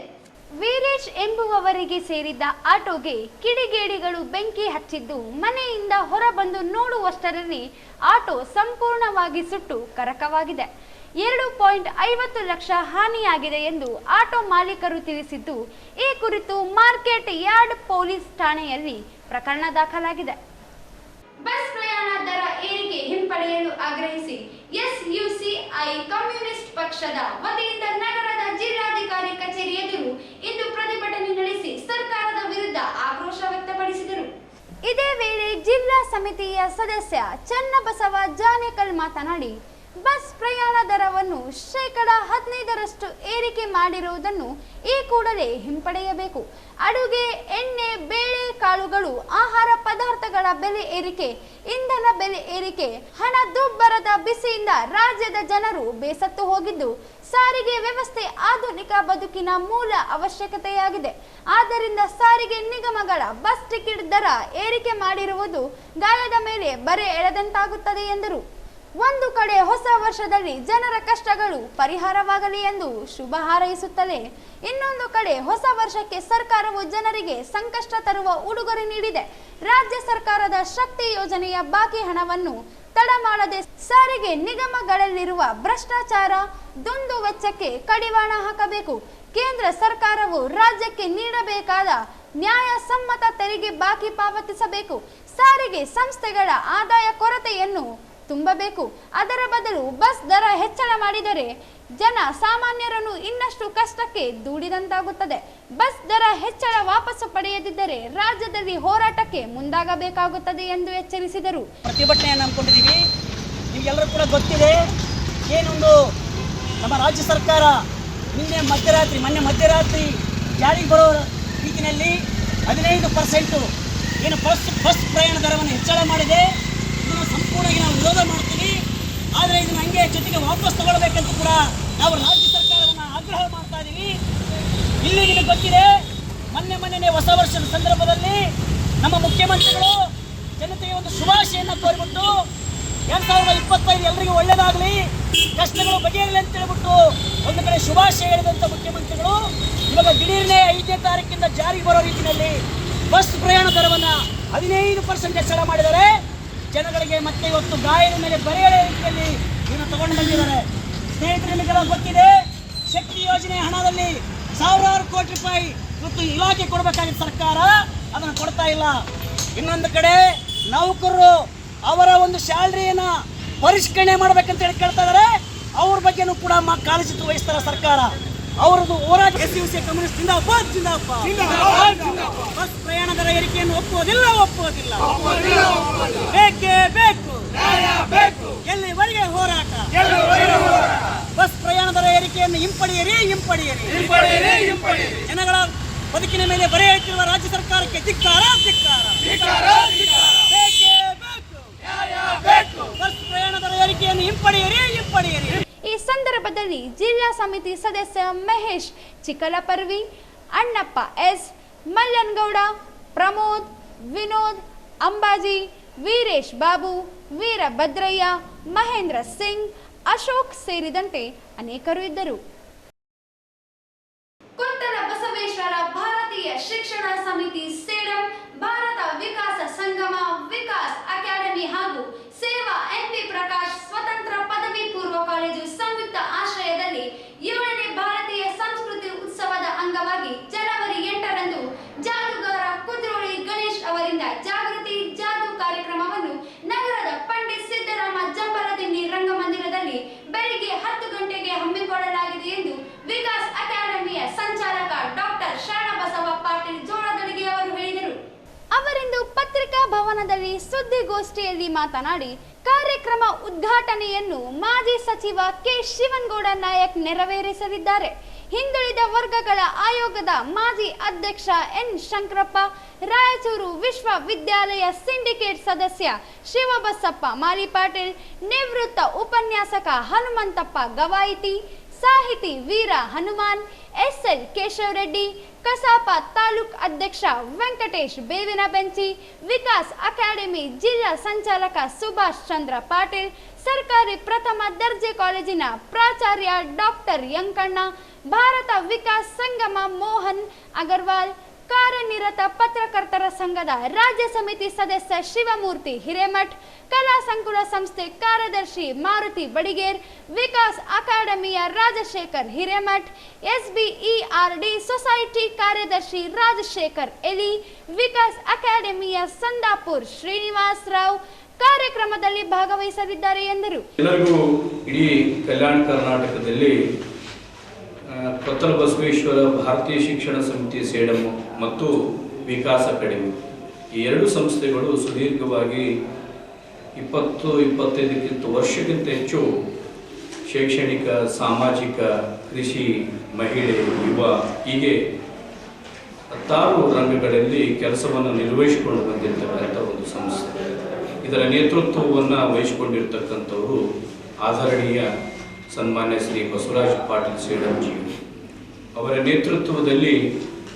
ವೀರೇಶ್ ಎಂಬುವವರಿಗೆ ಸೇರಿದ್ದ ಆಟೋಗೆ ಕಿಡಿಗೇಡಿಗಳು ಬೆಂಕಿ ಹಚ್ಚಿದ್ದು, ಮನೆಯಿಂದ ಹೊರಬಂದು ನೋಡುವಷ್ಟರಲ್ಲಿ ಆಟೋ ಸಂಪೂರ್ಣವಾಗಿ ಸುಟ್ಟು ಕರಕವಾಗಿದೆ. 2.50 ಲಕ್ಷ ಹಾನಿಯಾಗಿದೆ ಎಂದು ಆಟೋ ಮಾಲೀಕರು ತಿಳಿಸಿದ್ದು, ಈ ಕುರಿತು ಮಾರ್ಕೆಟ್ ಯಾರ್ಡ್ ಪೊಲೀಸ್ ಠಾಣೆಯಲ್ಲಿ ಪ್ರಕರಣ ದಾಖಲಾಗಿದೆ. ಬಸ್ ಪ್ರಯಾಣ ದರ ಏರಿಕೆ ಹಿಂಪಡೆಯಲು ಆಗ್ರಹಿಸಿ SUCI ಕಮ್ಯುನಿಸ್ಟ್ ಪಕ್ಷದ ವತಿಯಿಂದ ನಗರದ ಜಿಲ್ಲಾಧಿಕಾರಿ ಕಚೇರಿ ಎದುರು ಇಂದು ಪ್ರತಿಭಟನೆ ನಡೆಸಿ ಸರ್ಕಾರದ ವಿರುದ್ಧ ಆಕ್ರೋಶ ವ್ಯಕ್ತಪಡಿಸಿದರು. ಇದೇ ವೇಳೆ ಜಿಲ್ಲಾ ಸಮಿತಿಯ ಸದಸ್ಯ ಚನ್ನಬಸವ ಜಾನೇಕಲ್ ಮಾತನಾಡಿ, ಬಸ್ ಪ್ರಯಾಣ ದರವನ್ನು 15% ಏರಿಕೆ ಮಾಡಿರುವುದನ್ನು ಈ ಕೂಡಲೇ ಹಿಂಪಡೆಯಬೇಕು. ಅಡುಗೆ, ಎಣ್ಣೆ, ಬೇಳೆ ಕಾಳುಗಳು, ಆಹಾರ ಪದಾರ್ಥಗಳ ಬೆಲೆ ಏರಿಕೆ, ಇಂಧನ ಬೆಲೆ ಏರಿಕೆ, ಹಣದುಬ್ಬರದ ಬಿಸಿಯಿಂದ ರಾಜ್ಯದ ಜನರು ಬೇಸತ್ತು ಹೋಗಿದ್ದು, ಸಾರಿಗೆ ವ್ಯವಸ್ಥೆ ಆಧುನಿಕ ಬದುಕಿನ ಮೂಲ ಅವಶ್ಯಕತೆಯಾಗಿದೆ. ಆದ್ದರಿಂದ ಸಾರಿಗೆ ನಿಗಮಗಳ ಬಸ್ ಟಿಕೆಟ್ ದರ ಏರಿಕೆ ಮಾಡಿರುವುದು ಗಾಯದ ಮೇಲೆ ಬರೆ ಎಳೆದಂತಾಗುತ್ತದೆ ಎಂದರು. ಒಂದು ಕಡೆ ಹೊಸ ವರ್ಷದಲ್ಲಿ ಜನರ ಕಷ್ಟಗಳು ಪರಿಹಾರವಾಗಲಿ ಎಂದು ಶುಭ ಹಾರೈಸುತ್ತಲೇ, ಇನ್ನೊಂದು ಕಡೆ ಹೊಸ ವರ್ಷಕ್ಕೆ ಸರ್ಕಾರವು ಜನರಿಗೆ ಸಂಕಷ್ಟ ತರುವ ಉಡುಗೊರೆ ನೀಡಿದೆ. ರಾಜ್ಯ ಸರ್ಕಾರದ ಶಕ್ತಿ ಯೋಜನೆಯ ಬಾಕಿ ಹಣವನ್ನು ತಡ ಮಾಡದೆ ಸಾರಿಗೆ ನಿಗಮಗಳಲ್ಲಿರುವ ಭ್ರಷ್ಟಾಚಾರ, ದುಂದು ವೆಚ್ಚಕ್ಕೆ ಕಡಿವಾಣ ಹಾಕಬೇಕು. ಕೇಂದ್ರ ಸರ್ಕಾರವು ರಾಜ್ಯಕ್ಕೆ ನೀಡಬೇಕಾದ ನ್ಯಾಯಸಮ್ಮತ ತೆರಿಗೆ ಬಾಕಿ ಪಾವತಿಸಬೇಕು. ಸಾರಿಗೆ ಸಂಸ್ಥೆಗಳ ಆದಾಯ ಕೊರತೆಯನ್ನು ತುಂಬಬೇಕು. ಅದರ ಬದಲು ಬಸ್ ದರ ಹೆಚ್ಚಳ ಮಾಡಿದರೆ ಜನ ಸಾಮಾನ್ಯರನ್ನು ಇನ್ನಷ್ಟು ಕಷ್ಟಕ್ಕೆ ದೂಡಿದಂತಾಗುತ್ತದೆ. ಬಸ್ ದರ ಹೆಚ್ಚಳ ವಾಪಸ್ಸು ಪಡೆಯದಿದ್ದರೆ ರಾಜ್ಯದಲ್ಲಿ ಹೋರಾಟಕ್ಕೆ ಮುಂದಾಗಬೇಕಾಗುತ್ತದೆ ಎಂದು ಎಚ್ಚರಿಸಿದರು. ಪ್ರತಿಭಟನೆಯನ್ನು ಹಮ್ಮಿಕೊಂಡಿದ್ದೀವಿ. ನಿಮಗೆಲ್ಲರೂ ಕೂಡ ಗೊತ್ತಿದೆ, ಏನೊಂದು ನಮ್ಮ ರಾಜ್ಯ ಸರ್ಕಾರ ಮೊನ್ನೆ ಮಧ್ಯರಾತ್ರಿ ಜಾರಿಗೆ ಬರೋ ರೀತಿಯಲ್ಲಿ 15% ಏನು ಬಸ್ ಪ್ರಯಾಣ ದರವನ್ನು ಹೆಚ್ಚಳ ಮಾಡಿದೆ. ಇದನ್ನು ಸಂಪೂರ್ಣವಾಗಿ ನಾವು ವಿರೋಧ ಮಾಡ್ತೀವಿ. ಆದರೆ ಇದನ್ನು ಹಂಗೆ ಜೊತೆಗೆ ವಾಪಸ್ ತಗೊಳ್ಬೇಕಂತ ಕೂಡ ನಾವು ರಾಜ್ಯ ಸರ್ಕಾರವನ್ನು ಆಗ್ರಹ ಮಾಡ್ತಾ ಇದ್ದೀವಿ. ಇಲ್ಲಿ ನಿಮಗೆ ಗೊತ್ತಿದೆ, ಮೊನ್ನೆ ಹೊಸ ವರ್ಷದ ಸಂದರ್ಭದಲ್ಲಿ ನಮ್ಮ ಮುಖ್ಯಮಂತ್ರಿಗಳು ಜನತೆಗೆ ಒಂದು ಶುಭಾಶಯನ್ನು ಕೋರಿಬಿಟ್ಟು 2025 ಎಲ್ಲರಿಗೂ ಒಳ್ಳೆಯದಾಗಲಿ, ಕಷ್ಟಗಳು ಬಗೆಹರಲಿ ಅಂತ ಹೇಳ್ಬಿಟ್ಟು ಒಂದು ಕಡೆ ಶುಭಾಶಯ ಹೇಳಿದಂಥ ಮುಖ್ಯಮಂತ್ರಿಗಳು ಇವಾಗ ದಿಢೀರ್ನೇ 5ನೇ ತಾರೀಕಿಂದ ಜಾರಿಗೆ ಬರೋ ರೀತಿಯಲ್ಲಿ ಬಸ್ ಪ್ರಯಾಣ ದರವನ್ನು 15% ಹೆಚ್ಚಳ ಮಾಡಿದ್ದಾರೆ. ಜನಗಳಿಗೆ ಮತ್ತೆ ಇವತ್ತು ಗಾಯದ ಮೇಲೆ ಬರೆಯಲೇ ರೀತಿಯಲ್ಲಿ ಇದನ್ನು ತಗೊಂಡು ಬಂದಿದ್ದಾರೆ. ಸ್ನೇಹಿತರೆ, ನಿಮಗೆಲ್ಲ ಗೊತ್ತಿದೆ, ಶಕ್ತಿ ಯೋಜನೆ ಹಣದಲ್ಲಿ ಸಾವಿರಾರು ಕೋಟಿ ರೂಪಾಯಿ ಇವತ್ತು ಇಲಾಖೆ ಕೊಡಬೇಕಾಗಿದ್ದ ಸರ್ಕಾರ ಅದನ್ನು ಕೊಡ್ತಾ ಇಲ್ಲ. ಇನ್ನೊಂದು ಕಡೆ ನೌಕರರು ಅವರ ಒಂದು ಸ್ಯಾಲರಿಯನ್ನು ಪರಿಷ್ಕರಣೆ ಮಾಡಬೇಕಂತ ಹೇಳಿ ಕೇಳ್ತಾ ಇದ್ದಾರೆ. ಅವ್ರ ಬಗ್ಗೆನೂ ಕೂಡ ಕಾಳಜಿ ವಹಿಸ್ತಾರೆ ಸರ್ಕಾರ. ಅವರದ್ದು ಹೋರಾಟ SUCI ಕಮ್ಯುನಿಸ್ಟ್ ಬಸ್ ಪ್ರಯಾಣ ದರ ಏರಿಕೆಯನ್ನು ಒಪ್ಪುವುದಿಲ್ಲ. ಬೇಕೇ ಬೇಕು, ಎಲ್ಲಿವರೆಗೆ ಹೋರಾಟ. ಬಸ್ ಪ್ರಯಾಣ ದರ ಏರಿಕೆಯನ್ನು ಹಿಂಪಡೆಯಿರಿ. ಜನಗಳ ಬದುಕಿನ ಮೇಲೆ ಬರೆ ಇಟ್ಟಿರುವ ರಾಜ್ಯ ಸರ್ಕಾರಕ್ಕೆ ಧಿಕ್ಕಾರ. ಬೇಕೇ ಬೇಕು, ಬಸ್ ಪ್ರಯಾಣ ದರ ಏರಿಕೆಯನ್ನು ಹಿಂಪಡೆಯಿರಿ. ಈ ಸಂದರ್ಭದಲ್ಲಿ ಜಿಲ್ಲಾ ಸಮಿತಿ ಸದಸ್ಯ ಮಹೇಶ್ ಚಿಕ್ಕಲಪರ್ವಿ, ಅಣ್ಣಪ್ಪ S, ಮಲ್ಲನಗೌಡ, ಪ್ರಮೋದ್, ವಿನೋದ್, ಅಂಬಾಜಿ, ವೀರೇಶ್ ಬಾಬು, ವೀರಭದ್ರಯ್ಯ, ಮಹೇಂದ್ರ ಸಿಂಗ್, ಅಶೋಕ್ ಸೇರಿದಂತೆ ಅನೇಕರು ಇದ್ದರು. ಕೊಟ್ಟಲ ಬಸವೇಶ್ವರ ಭಾರತೀಯ ಶಿಕ್ಷಣ ಸಮಿತಿ, ಸೇಡಂ, ಭಾರತ ವಿಕಾಸ ಸಂಗಮ, ವಿಕಾಸ್ ಅಕಾಡೆಮಿ ಹಾಗೂ ಸೇವಾ ಎನ್ಪಿ ಪ್ರಕಾಶ್ ಸ್ವತಂತ್ರ ಪದವಿ ಪೂರ್ವ ಕಾಲೇಜು ಸಂಯುಕ್ತ ಆಶ್ರಯದಲ್ಲಿ 7ನೇ ಭಾರತೀಯ ಸಂಸ್ಕೃತಿ ಉತ್ಸವದ ಅಂಗವಾಗಿ ಜನವರಿ 8ರಂದು ಜಾದೂಗಾರ ಕುದ್ರೋಳಿ ಗಣೇಶ್ ಅವರಿಂದ ಜಾಗೃತಿ ಜಾದೂ ಕಾರ್ಯಕ್ರಮವನ್ನು ನಗರದ ಪಂಡಿತ್ ಸಿದ್ದರಾಮ ಜಂಬಲದಿನ್ನಿ ರಂಗಮಂದಿರದಲ್ಲಿ ಬೆಳಿಗ್ಗೆ 10 ಗಂಟೆಗೆ ಹಮ್ಮಿಕೊಳ್ಳಲಾಗಿದೆ ಎಂದು ವಿಕಾಸ್ ಅಕಾಡೆಮಿಯ ಸಂಚಾಲಕ ಡಾಕ್ಟರ್ ಶರಣಬಸವ ಪಾಟೀಲ್ ಜೋಳದಡಿಗೆ ಅವರು ಹೇಳಿದರು. ಅವರಿಂದು ಪತ್ರಿಕಾ ಭವನದಲ್ಲಿ ಸುದ್ದಿಗೋಷ್ಠಿಯಲ್ಲಿ ಮಾತನಾಡಿ ಕಾರ್ಯಕ್ರಮ ಉದ್ಘಾಟನೆಯನ್ನು ಮಾಜಿ ಸಚಿವ ಕೆ ಶಿವನಗೌಡ ನಾಯಕ್ ನೆರವೇರಿಸಲಿದ್ದಾರೆ. ಹಿಂದುಳಿದ ವರ್ಗಗಳ ಆಯೋಗದ ಮಾಜಿ ಅಧ್ಯಕ್ಷ ಎನ್ ಶಂಕರಪ್ಪ, ರಾಯಚೂರು ವಿಶ್ವವಿದ್ಯಾಲಯ ಸಿಂಡಿಕೇಟ್ ಸದಸ್ಯ ಶಿವಬಸಪ್ಪ ಮಾಲಿಪಾಟೀಲ್, ನಿವೃತ್ತ ಉಪನ್ಯಾಸಕ ಹನುಮಂತಪ್ಪ ಗವಾಯಿತಿ, ಸಾಹಿತಿ ವೀರ ಹನುಮಾನ್, ಎಸ್ಎಲ್ ಕೇಶವರೆಡ್ಡಿ, ಕಸಾಪ ತಾಲೂಕ್ ಅಧ್ಯಕ್ಷ ವೆಂಕಟೇಶ್ ಬೇವಿನ ಬೆಂಚಿ, ವಿಕಾಸ್ ಅಕಾಡೆಮಿ ಜಿಲ್ಲಾ ಸಂಚಾಲಕ ಸುಭಾಷ್ ಚಂದ್ರ ಪಾಟೀಲ್, ಸರ್ಕಾರಿ ಪ್ರಥಮ ದರ್ಜೆ ಕಾಲೇಜಿನ ಪ್ರಾಚಾರ್ಯ ಡಾಕ್ಟರ್ ಯಂಕಣ್ಣ, ಭಾರತ ವಿಕಾಸ್ ಸಂಗಮ ಮೋಹನ್ ಅಗರ್ವಾಲ್, ಕಾರ್ಯನಿರತ ಪತ್ರಕರ್ತರ ಸಂಘದ ರಾಜ್ಯ ಸಮಿತಿ ಸದಸ್ಯ ಶಿವಮೂರ್ತಿ ಹಿರೇಮಠ್, ಕಲಾ ಸಂಕುಲ ಸಂಸ್ಥೆ ಕಾರ್ಯದರ್ಶಿ ಮಾರುತಿ ಬಡಿಗೇರ್, ವಿಕಾಸ್ ಅಕಾಡೆಮಿಯ ರಾಜಶೇಖರ್ ಹಿರೇಮಠ್, ಎಸ್ಬಿಇಆರ್ಡಿ ಸೊಸೈಟಿ ಕಾರ್ಯದರ್ಶಿ ರಾಜಶೇಖರ್ ಎಲಿ, ವಿಕಾಸ್ ಅಕಾಡೆಮಿಯ ಸಂದಾಪುರ್ ಶ್ರೀನಿವಾಸ್ ರಾವ್ ಕಾರ್ಯಕ್ರಮದಲ್ಲಿ ಭಾಗವಹಿಸಲಿದ್ದಾರೆ ಎಂದರು. ಎಲ್ಲರಿಗೂ ಇಡೀ ಕಲ್ಯಾಣ ಕರ್ನಾಟಕದಲ್ಲಿ ಕೊತ್ತಲ ಬಸವೇಶ್ವರ ಭಾರತೀಯ ಶಿಕ್ಷಣ ಸಮಿತಿ ಸೇಡಂ ಮತ್ತು ವಿಕಾಸ್ ಅಕಾಡೆಮಿ ಈ ಎರಡು ಸಂಸ್ಥೆಗಳು ಸುದೀರ್ಘವಾಗಿ 20-25 ವರ್ಷಕ್ಕಿಂತ ಹೆಚ್ಚು ಶೈಕ್ಷಣಿಕ, ಸಾಮಾಜಿಕ, ಕೃಷಿ, ಮಹಿಳೆ, ಯುವ ಹೀಗೆ 10 ರಂಗಗಳಲ್ಲಿ ಕೆಲಸವನ್ನು ನಿರ್ವಹಿಸಿಕೊಂಡು ಬಂದಿರತಕ್ಕಂಥ ಒಂದು ಸಂಸ್ಥೆ. ಇದರ ನೇತೃತ್ವವನ್ನು ವಹಿಸಿಕೊಂಡಿರ್ತಕ್ಕಂಥವರು ಆದರಣೀಯ ಸನ್ಮಾನ್ಯ ಶ್ರೀ ಬಸವರಾಜ ಪಾಟೀಲ್ ಸೇಡಂಜಿ ಅವರ ನೇತೃತ್ವದಲ್ಲಿ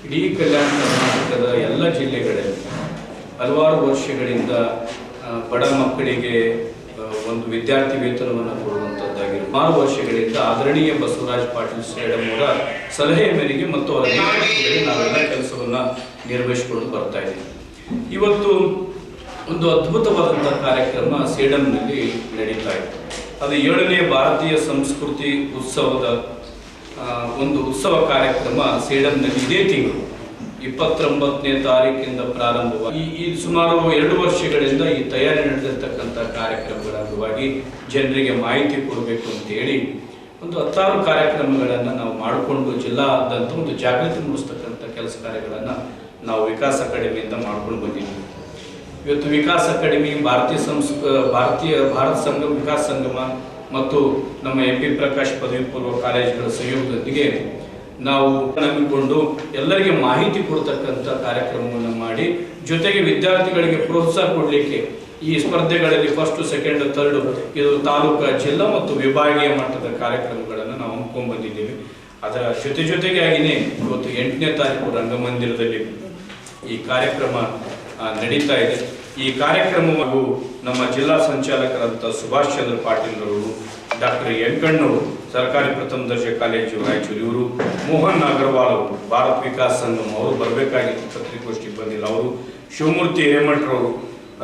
ಇಡೀ ಕಲ್ಯಾಣ ಕರ್ನಾಟಕದ ಎಲ್ಲ ಜಿಲ್ಲೆಗಳಲ್ಲಿ ಹಲವಾರು ವರ್ಷಗಳಿಂದ ಬಡ ಮಕ್ಕಳಿಗೆ ಒಂದು ವಿದ್ಯಾರ್ಥಿ ವೇತನವನ್ನು ಕೊಡುವಂಥದ್ದಾಗಿ 6 ವರ್ಷಗಳಿಂದ ಆದರಣೀಯ ಬಸವರಾಜ ಪಾಟೀಲ್ ಸೇಡಂ ಅವರ ಸಲಹೆ ಮೇರೆಗೆ ಮತ್ತು ಅವರ ನೇತೃತ್ವದಲ್ಲಿ ನಾವೆಲ್ಲ ಕೆಲಸವನ್ನು ನಿರ್ವಹಿಸಿಕೊಂಡು ಬರ್ತಾ ಇದ್ದೀವಿ. ಇವತ್ತು ಒಂದು ಅದ್ಭುತವಾದಂಥ ಕಾರ್ಯಕ್ರಮ ಸೇಡಂನಲ್ಲಿ ನಡೀತಾ ಇದೆ. ಅದು 7ನೇ ಭಾರತೀಯ ಸಂಸ್ಕೃತಿ ಉತ್ಸವದ ಒಂದು ಉತ್ಸವ ಕಾರ್ಯಕ್ರಮ ಸೇಡಂನಲ್ಲಿ ಇದೇ ತಿಂಗಳು 29ನೇ ತಾರೀಕಿಂದ ಪ್ರಾರಂಭವಾಗಿ ಈ ಸುಮಾರು 2 ವರ್ಷಗಳಿಂದ ಈ ತಯಾರಿ ನಡೆದಿರ್ತಕ್ಕಂಥ ಕಾರ್ಯಕ್ರಮಗಳ ಅಂಗವಾಗಿ ಜನರಿಗೆ ಮಾಹಿತಿ ಕೊಡಬೇಕು ಅಂತ ಹೇಳಿ ಒಂದು 10 ಕಾರ್ಯಕ್ರಮಗಳನ್ನು ನಾವು ಮಾಡಿಕೊಂಡು ಜಿಲ್ಲಾದ್ಯಂತ ಒಂದು ಜಾಗೃತಿ ಮೂಡಿಸ್ತಕ್ಕಂಥ ಕೆಲಸ ಕಾರ್ಯಗಳನ್ನು ನಾವು ವಿಕಾಸ್ ಅಕಾಡೆಮಿಯಿಂದ ಮಾಡ್ಕೊಂಡು ಬಂದಿದ್ದೀವಿ. ಇವತ್ತು ವಿಕಾಸ್ ಅಕಾಡೆಮಿ ಭಾರತ ಸಂಗಮ ವಿಕಾಸ ಸಂಗಮ ಮತ್ತು ನಮ್ಮ MP ಪ್ರಕಾಶ್ ಪದವಿ ಪೂರ್ವ ಕಾಲೇಜುಗಳ ಸಹಯೋಗದೊಂದಿಗೆ ನಾವು ನಂಬಿಕೊಂಡು ಎಲ್ಲರಿಗೆ ಮಾಹಿತಿ ಕೊಡ್ತಕ್ಕಂಥ ಕಾರ್ಯಕ್ರಮವನ್ನು ಮಾಡಿ, ಜೊತೆಗೆ ವಿದ್ಯಾರ್ಥಿಗಳಿಗೆ ಪ್ರೋತ್ಸಾಹ ಕೊಡಲಿಕ್ಕೆ ಈ ಸ್ಪರ್ಧೆಗಳಲ್ಲಿ 1st, 2nd, 3rd ಇದು ತಾಲೂಕು, ಜಿಲ್ಲಾ ಮತ್ತು ವಿಭಾಗೀಯ ಮಟ್ಟದ ಕಾರ್ಯಕ್ರಮಗಳನ್ನು ನಾವು ಹಮ್ಮಿಕೊಂಡು ಬಂದಿದ್ದೇವೆ. ಅದರ ಜೊತೆಗಾಗಿನೇ ಇವತ್ತು 8ನೇ ತಾರೀಕು ರಂಗಮಂದಿರದಲ್ಲಿ ಈ ಕಾರ್ಯಕ್ರಮ ನಡೀತಾ ಇದೆ. ಈ ಕಾರ್ಯಕ್ರಮವು ನಮ್ಮ ಜಿಲ್ಲಾ ಸಂಚಾಲಕರಂತ ಸುಭಾಷ್ ಚಂದ್ರ ಪಾಟೀಲ್ ಅವರು, ಡಾಕ್ಟರ್ ಯಂಕಣ್ಣವರು ಸರ್ಕಾರಿ ಪ್ರಥಮ ದರ್ಜೆ ಕಾಲೇಜು ರಾಯಚೂರು ಇವರು, ಮೋಹನ್ ಅಗರ್ವಾಲ್ ಅವರು ಭಾರತ ವಿಕಾಸ ಸಂಗಮ ಅವರು ಬರಬೇಕಾಗಿತ್ತು, ಪತ್ರಿಕಾಗೋಷ್ಠಿಗೆ ಬಂದಿಲ್ಲ ಅವರು, ಶಿವಮೂರ್ತಿ ಹಿರೇಮಠರವರು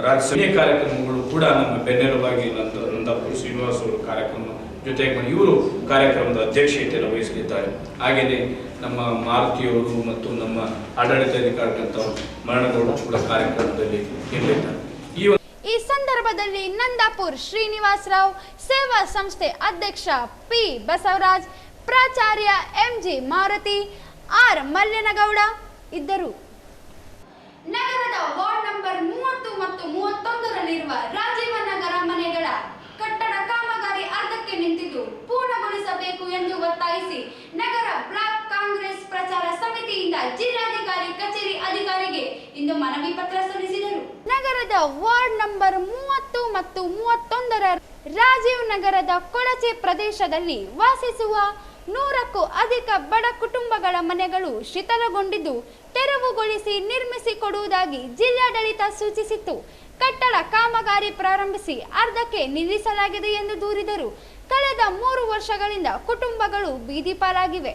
ರಾಜ್ಯ ಕಾರ್ಯಕ್ರಮಗಳು ಕೂಡ ನಮ್ಮ ಬೆನ್ನೆಲುಬಾಗಿ ನಂದಾಪುರ ಶ್ರೀನಿವಾಸ್ ಅವರು ಕಾರ್ಯಕ್ರಮ ಜೊತೆಗೆ ಇವರು ಕಾರ್ಯಕ್ರಮದ ಅಧ್ಯಕ್ಷತೆಯನ್ನು ವಹಿಸಲಿದ್ದಾರೆ. ಹಾಗೆಯೇ ನಮ್ಮ ಮಾರುತಿಯವರು ಮತ್ತು ನಮ್ಮ ಆಡಳಿತಾಧಿಕಾರಿಗಳಂತ ಮರಣಗೌಡರು ಕೂಡ ಕಾರ್ಯಕ್ರಮದಲ್ಲಿ ಇರಲಿದ್ದಾರೆ. ಈ ಸಂದರ್ಭದಲ್ಲಿ ನಂದಾಪುರ್ ಶ್ರೀನಿವಾಸ್ ರಾವ್, ಸೇವಾ ಸಂಸ್ಥೆ ಅಧ್ಯಕ್ಷ ಪಿ ಬಸವರಾಜ್, ಪ್ರಾಚಾರ್ಯ MG ಮಾರುತಿ, R ಮಲ್ಯನಗೌಡ ಇದ್ದರು. ನಗರದ ವಾರ್ಡ್ ನಂಬರ್ 30 ಮತ್ತು 31ರಲ್ಲಿರುವ ರಾಜೀವ ನಗರ ಮನೆಗಳ ಕಟ್ಟಡ ಕಾಮಗಾರಿ ಅರ್ಧಕ್ಕೆ ನಿಂತಿದ್ದು ಪೂರ್ಣಗೊಳಿಸಬೇಕು ಎಂದು ಒತ್ತಾಯಿಸಿ ನಗರ ಬ್ಲಾಕ್ ಕಾಂಗ್ರೆಸ್ ಪ್ರಚಾರ ಸಮಿತಿಯಿಂದ ಜಿಲ್ಲಾಧಿಕಾರಿ ಕಚೇರಿ ಅಧಿಕಾರಿಗೆ ಇಂದು ಮನವಿ ಪತ್ರ ಸಲ್ಲಿಸಿದರು. ನಗರದ ವಾರ್ಡ್ ನಂಬರ್ 30 ಮತ್ತು 31ರ ರಾಜೀವ್ ನಗರದ ಕೊಳಚೆ ಪ್ರದೇಶದಲ್ಲಿ ವಾಸಿಸುವ 100ಕ್ಕೂ ಅಧಿಕ ಬಡ ಕುಟುಂಬಗಳ ಮನೆಗಳು ಶಿಥಿಲಗೊಂಡಿದ್ದು ತೆರವುಗೊಳಿಸಿ ನಿರ್ಮಿಸಿಕೊಡುವುದಾಗಿ ಜಿಲ್ಲಾಡಳಿತ ಸೂಚಿಸಿತ್ತು. ಕಟ್ಟಡ ಕಾಮಗಾರಿ ಪ್ರಾರಂಭಿಸಿ ಅರ್ಧಕ್ಕೆ ನಿಲ್ಲಿಸಲಾಗಿದೆ ಎಂದು ದೂರಿದರು. ಕಳೆದ 3 ವರ್ಷಗಳಿಂದ ಕುಟುಂಬಗಳು ಬೀದಿ ಪಾಲಾಗಿವೆ.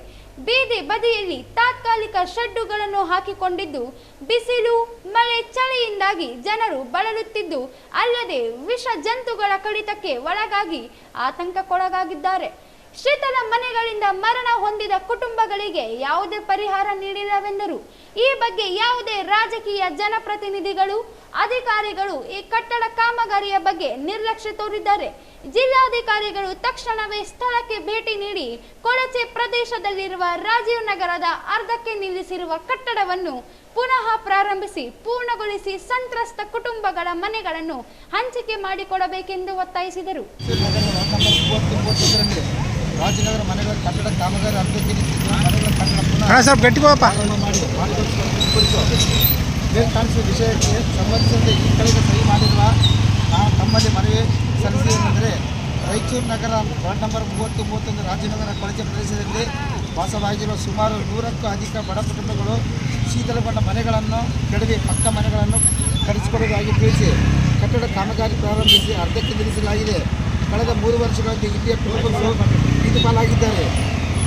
ಬೀದಿ ಬದಿಯಲ್ಲಿ ತಾತ್ಕಾಲಿಕ ಶೆಡ್ಡುಗಳನ್ನು ಹಾಕಿಕೊಂಡಿದ್ದು ಬಿಸಿಲು ಮಳೆ ಚಳಿಯಿಂದಾಗಿ ಜನರು ಬಳಲುತ್ತಿದ್ದು ಅಲ್ಲದೆ ವಿಷ ಜಂತುಗಳ ಕಡಿತಕ್ಕೆ ಒಳಗಾಗಿ ಆತಂಕಕ್ಕೊಳಗಾಗಿದ್ದಾರೆ. ಶೀತಲ ಮನೆಗಳಿಂದ ಮರಣ ಹೊಂದಿದ ಕುಟುಂಬಗಳಿಗೆ ಯಾವುದೇ ಪರಿಹಾರ ನೀಡಿಲ್ಲವೆಂದರು. ಈ ಬಗ್ಗೆ ಯಾವುದೇ ರಾಜಕೀಯ ಜನಪ್ರತಿನಿಧಿಗಳು ಅಧಿಕಾರಿಗಳು ಈ ಕಟ್ಟಡ ಕಾಮಗಾರಿಯ ಬಗ್ಗೆ ನಿರ್ಲಕ್ಷ್ಯ ತೋರಿದ್ದಾರೆ. ಜಿಲ್ಲಾಧಿಕಾರಿಗಳು ತಕ್ಷಣವೇ ಸ್ಥಳಕ್ಕೆ ಭೇಟಿ ನೀಡಿ ಕೊಳಚೆ ಪ್ರದೇಶದಲ್ಲಿರುವ ರಾಜೀವ್ ನಗರದ ಅರ್ಧಕ್ಕೆ ನಿಲ್ಲಿಸಿರುವ ಕಟ್ಟಡವನ್ನು ಪುನಃ ಪ್ರಾರಂಭಿಸಿ ಪೂರ್ಣಗೊಳಿಸಿ ಸಂತ್ರಸ್ತ ಕುಟುಂಬಗಳ ಮನೆಗಳನ್ನು ಹಂಚಿಕೆ ಮಾಡಿಕೊಡಬೇಕೆಂದು ಒತ್ತಾಯಿಸಿದರು. ರಾಜನಗರ ಮನೆಗಳ ಕಟ್ಟಡ ಕಾಮಗಾರಿ ಅರ್ಧಕ್ಕೆ ನಿಂತಿದ್ದು ಮನೆಗಳ ಕಟ್ಟಡ ಪುನಃ ಮೇಲೆ ಕಾಣಿಸುವ ವಿಷಯಕ್ಕೆ ಸಂಬಂಧಿಸಿದಂತೆ ಈ ಕೆಳಗೆ ಸಹಿ ಮಾಡಿರುವ ತಮ್ಮಲ್ಲಿ ಮನವಿ ಸಲ್ಲಿಸುವುದೆಂದರೆ ರಾಯಚೂರು ನಗರ ವಾರ್ಡ್ ನಂಬರ್ 30-31 ರಾಜನಗರ ಕೊಳಚೆ ಪ್ರದೇಶದಲ್ಲಿ ವಾಸವಾಗಿರುವ ಸುಮಾರು 100ಕ್ಕೂ ಅಧಿಕ ಬಡ ಕುಟುಂಬಗಳು ಶೀತಲಗೊಂಡ ಮನೆಗಳನ್ನು ಕೆಡವಿ ಪಕ್ಕ ಮನೆಗಳನ್ನು ಕಡಿಸಿಕೊಡುವುದಾಗಿ ತಿಳಿಸಿ ಕಟ್ಟಡ ಕಾಮಗಾರಿ ಪ್ರಾರಂಭಿಸಿ ಅರ್ಧಕ್ಕೆ ನಿಲ್ಲಿಸಲಾಗಿದೆ. ಕಳೆದ 3 ವರ್ಷಗಳಿಂದ ಇಲ್ಲಿಯ ಕುಟುಂಬಗಳು ಬೀದಿ ಪಾಲಾಗಿದ್ದಾರೆ.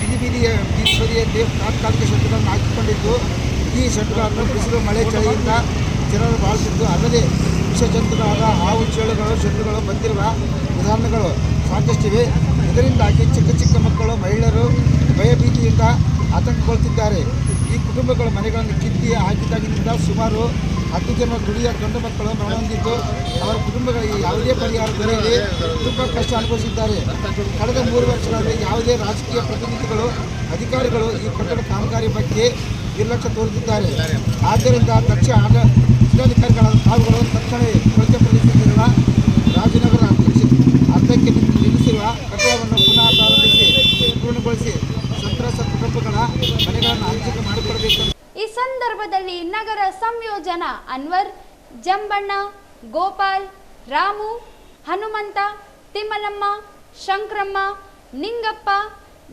ಬೀದಿಯಲ್ಲಿ ತಾತ್ಕಾಲಿಕ ಶೆಡ್ಡುಗಳನ್ನು ಹಾಕಿಕೊಂಡಿದ್ದು ಈ ಶೆಡ್ಡುಗಳನ್ನು ಬಿಸಿಲು ಮಳೆ ಚಳಿಯಿಂದ ಜನರು ಬಾಳುತ್ತಿದ್ದು ಅಲ್ಲದೆ ವಿಷ ಜಂತುಗಳಾದ ಹಾವು ಚೇಳುಗಳು ಶೆಡ್ಡುಗಳು ಬಂದಿರುವ ಉದಾಹರಣೆಗಳು ಸಾಕಷ್ಟಿವೆ. ಇದರಿಂದಾಗಿ ಚಿಕ್ಕ ಮಕ್ಕಳು ಮಹಿಳೆಯರು ಭಯಭೀತಿಯಿಂದ ಆತಂಕಗೊಳ್ಳುತ್ತಿದ್ದಾರೆ. ಈ ಕುಟುಂಬಗಳ ಮನೆಗಳನ್ನು ಕಿತ್ತಿ ಹಾಕಿದಾಗಿನಿಂದ ಸುಮಾರು 10 ಜನ ದುಡಿಯ ಗಂಡು ಮಕ್ಕಳು ಮರಣಹೊಂದಿದ್ದು ಅವರ ಕುಟುಂಬಗಳಿಗೆ ಯಾವುದೇ ಪರಿಹಾರ ದೊರೆಯದೆ ತುಂಬ ಕಷ್ಟ ಅನುಭವಿಸಿದ್ದಾರೆ. ಕಳೆದ 3 ವರ್ಷಗಳಲ್ಲಿ ಯಾವುದೇ ರಾಜಕೀಯ ಪ್ರತಿನಿಧಿಗಳು ಅಧಿಕಾರಿಗಳು ಈ ಕಟ್ಟಡ ಕಾಮಗಾರಿ ಬಗ್ಗೆ ನಿರ್ಲಕ್ಷ್ಯ ತೋರುತ್ತಿದ್ದಾರೆ. ಆದ್ದರಿಂದ ಜಿಲ್ಲಾಧಿಕಾರಿಗಳಾದ ತಾವುಗಳು ತಕ್ಷಣವೇ ಕೊಳಚೆ ಪ್ರದೇಶದಲ್ಲಿರುವ ರಾಜನಗರ ಅರ್ಧಕ್ಕೆ ನಿಲ್ಲಿಸಿರುವ ಕಟ್ಟಡವನ್ನು ಪುನಃ ಪ್ರಾರಂಭಿಸಿ ಪೂರ್ಣಗೊಳಿಸಿ ಸಂತ್ರಸ್ತ ಕುಟುಂಬಗಳ ಮನೆಗಳನ್ನು ಹಂಚಿಕೆ ಮಾಡಿಕೊಡಬೇಕು. ಈ ಸಂದರ್ಭದಲ್ಲಿ ನಗರ ಸಂಯೋಜನ ಅನ್ವರ್, ಜಂಬಣ್ಣ, ಗೋಪಾಲ್, ರಾಮು, ಹನುಮಂತ, ತಿಮ್ಮಲಮ್ಮ, ಶಂಕ್ರಮ್ಮ, ನಿಂಗಪ್ಪ,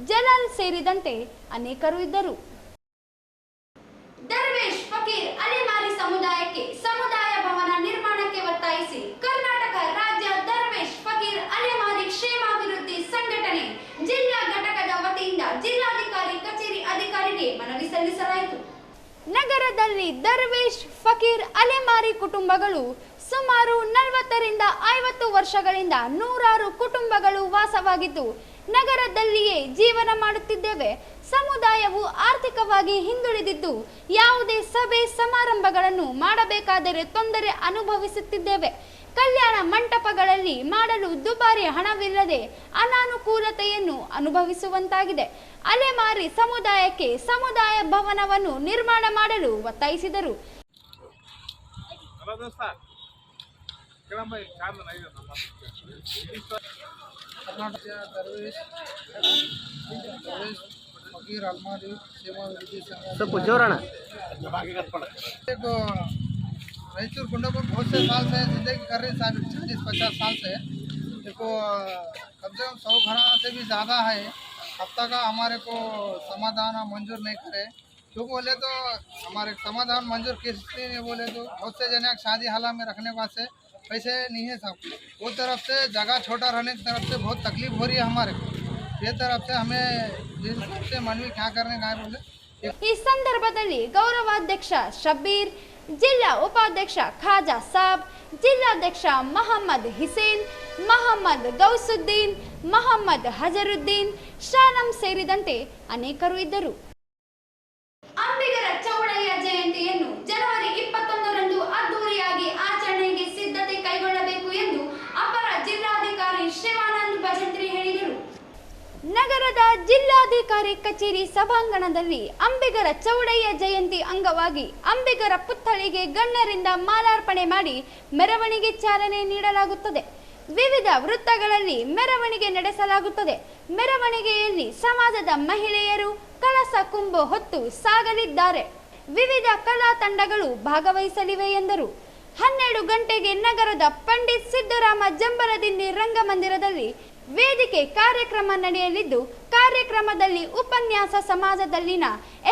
ಜಲಾಲ್ ಸೇರಿದಂತೆ ಅನೇಕರು ಇದ್ದರು. ದರ್ವೇಶ್ ಫಕೀರ್ ಅಲೆಮಾರಿ ಸಮುದಾಯಕ್ಕೆ ಸಮುದಾಯ ಭವನ ನಿರ್ಮಾಣಕ್ಕೆ ಒತ್ತಾಯಿಸಿ ಕರ್ನಾಟಕ ರಾಜ್ಯ ದರ್ವೇಶ್ ಫಕೀರ್ ಅಲೆಮಾರಿ ಕ್ಷೇಮಾಭಿವೃದ್ಧಿ ಸಂಘಟನೆ ಜಿಲ್ಲಾ ಘಟಕದ ವತಿಯಿಂದ ಜಿಲ್ಲಾಧಿಕಾರಿ ಕಚೇರಿ ಅಧಿಕಾರಿಗೆ ಮನವಿ ಸಲ್ಲಿಸಲಾಯಿತು. ನಗರದಲ್ಲಿ ದರ್ವೇಶ್ ಫಕೀರ್ ಅಲೆಮಾರಿ ಕುಟುಂಬಗಳು ಸುಮಾರು 40ರಿಂದ 50 ವರ್ಷಗಳಿಂದ 100 ಕುಟುಂಬಗಳು ವಾಸವಾಗಿದ್ದು ನಗರದಲ್ಲಿಯೇ ಜೀವನ ಮಾಡುತ್ತಿದ್ದೇವೆ. ಸಮುದಾಯವು ಆರ್ಥಿಕವಾಗಿ ಹಿಂದುಳಿದಿದ್ದು ಯಾವುದೇ ಸಭೆ ಸಮಾರಂಭಗಳನ್ನು ಮಾಡಬೇಕಾದರೆ ತೊಂದರೆ ಅನುಭವಿಸುತ್ತಿದ್ದೇವೆ. ಕಲ್ಯಾಣ ಮಂಟಪಗಳಲ್ಲಿ ಮಾಡಲು ದುಬಾರಿ ಹಣವಿಲ್ಲದೆ ಅನಾನುಕೂಲತೆಯನ್ನು ಅನುಭವಿಸುವಂತಾಗಿದೆ. ಅಲೆಮಾರಿ ಸಮುದಾಯಕ್ಕೆ ಸಮುದಾಯ ಭವನವನ್ನು ನಿರ್ಮಾಣ ಮಾಡಲು ಒತ್ತಾಯಿಸಿದರು. ಕರ್ನಾಟಕ ದರ್ವೇಶ್ फकीर अलमारी सेवा विधि संघ रायचूर गुंडापुर बहुत से साल से जिंदगी कर रहे 40-50 साल से। देखो कम से कम 100 घरा से भी ज़्यादा है। अब तक हमारे को समाधान मंजूर नहीं करे। क्यों बोले तो हमारे समाधान मंजूर किसने नहीं बोले तो बहुत से जने शादी हाल में रखने के वास्ते पैसे नहीं है सब। वो तरफ से जगह छोटा रहने की तरफ से बहुत तकलीफ हो रही है हमारे को। ये तरफ से हमें जिस हिसाब से मनवी क्या करने का है बोले। ಈ ಸಂದರ್ಭದಲ್ಲಿ ಗೌರವಾಧ್ಯಕ್ಷ ಶಬೀರ್, ಜಿಲ್ಲಾ ಉಪಾಧ್ಯಕ್ಷ ಖಾಜಾ ಸಾಬ್, ಜಿಲ್ಲಾಧ್ಯಕ್ಷ ಮೊಹಮ್ಮದ್ ಹಿಸೇನ್, ಮೊಹಮ್ಮದ್ ಗೌಸುದ್ದೀನ್, ಮೊಹಮ್ಮದ್ ಹಜರುದ್ದೀನ್, ಶಾನಂ ಸೇರಿದಂತೆ ಅನೇಕರು ಇದ್ದರು. ಅಂಬಿಗರ ಚೌಡಯ್ಯ ಜಯಂತಿಯನ್ನು ಜನವರಿ 21ರಂದು ಅದ್ದೂರಿಯಾಗಿ ಆಚರಣೆಗೆ ಸಿದ್ಧತೆ ಕೈಗೊಳ್ಳಬೇಕು ಎಂದು ಅಪರ ಜಿಲ್ಲಾಧಿಕಾರಿ ಶಿವಾನಂದ್ ಭಜಂತ್ರಿ ಹೇಳಿದರು. ನಗರದ ಜಿಲ್ಲಾಧಿಕಾರಿ ಕಚೇರಿ ಸಭಾಂಗಣದಲ್ಲಿ ಅಂಬಿಗರ ಚೌಡಯ್ಯ ಜಯಂತಿ ಅಂಗವಾಗಿ ಅಂಬಿಗರ ಪುತ್ಥಳಿಗೆ ಗಣ್ಯರಿಂದ ಮಾಲಾರ್ಪಣೆ ಮಾಡಿ ಮೆರವಣಿಗೆ ಚಾಲನೆ ನೀಡಲಾಗುತ್ತದೆ. ವಿವಿಧ ವೃತ್ತಗಳಲ್ಲಿ ಮೆರವಣಿಗೆ ನಡೆಸಲಾಗುತ್ತದೆ. ಮೆರವಣಿಗೆಯಲ್ಲಿ ಸಮಾಜದ ಮಹಿಳೆಯರು ಕಳಸ ಕುಂಭ ಹೊತ್ತು ಸಾಗಲಿದ್ದಾರೆ. ವಿವಿಧ ಕಲಾ ತಂಡಗಳು ಭಾಗವಹಿಸಲಿವೆ ಎಂದರು. 12 ಗಂಟೆಗೆ ನಗರದ ಪಂಡಿತ್ ಸಿದ್ದರಾಮ ಜಂಬಲದಿಂಡಿ ರಂಗಮಂದಿರದಲ್ಲಿ ವೇದಿಕೆ ಕಾರ್ಯಕ್ರಮ ನಡೆಯಲಿದ್ದು ಕಾರ್ಯಕ್ರಮದಲ್ಲಿ ಉಪನ್ಯಾಸ ಸಮಾಜದಲ್ಲಿನ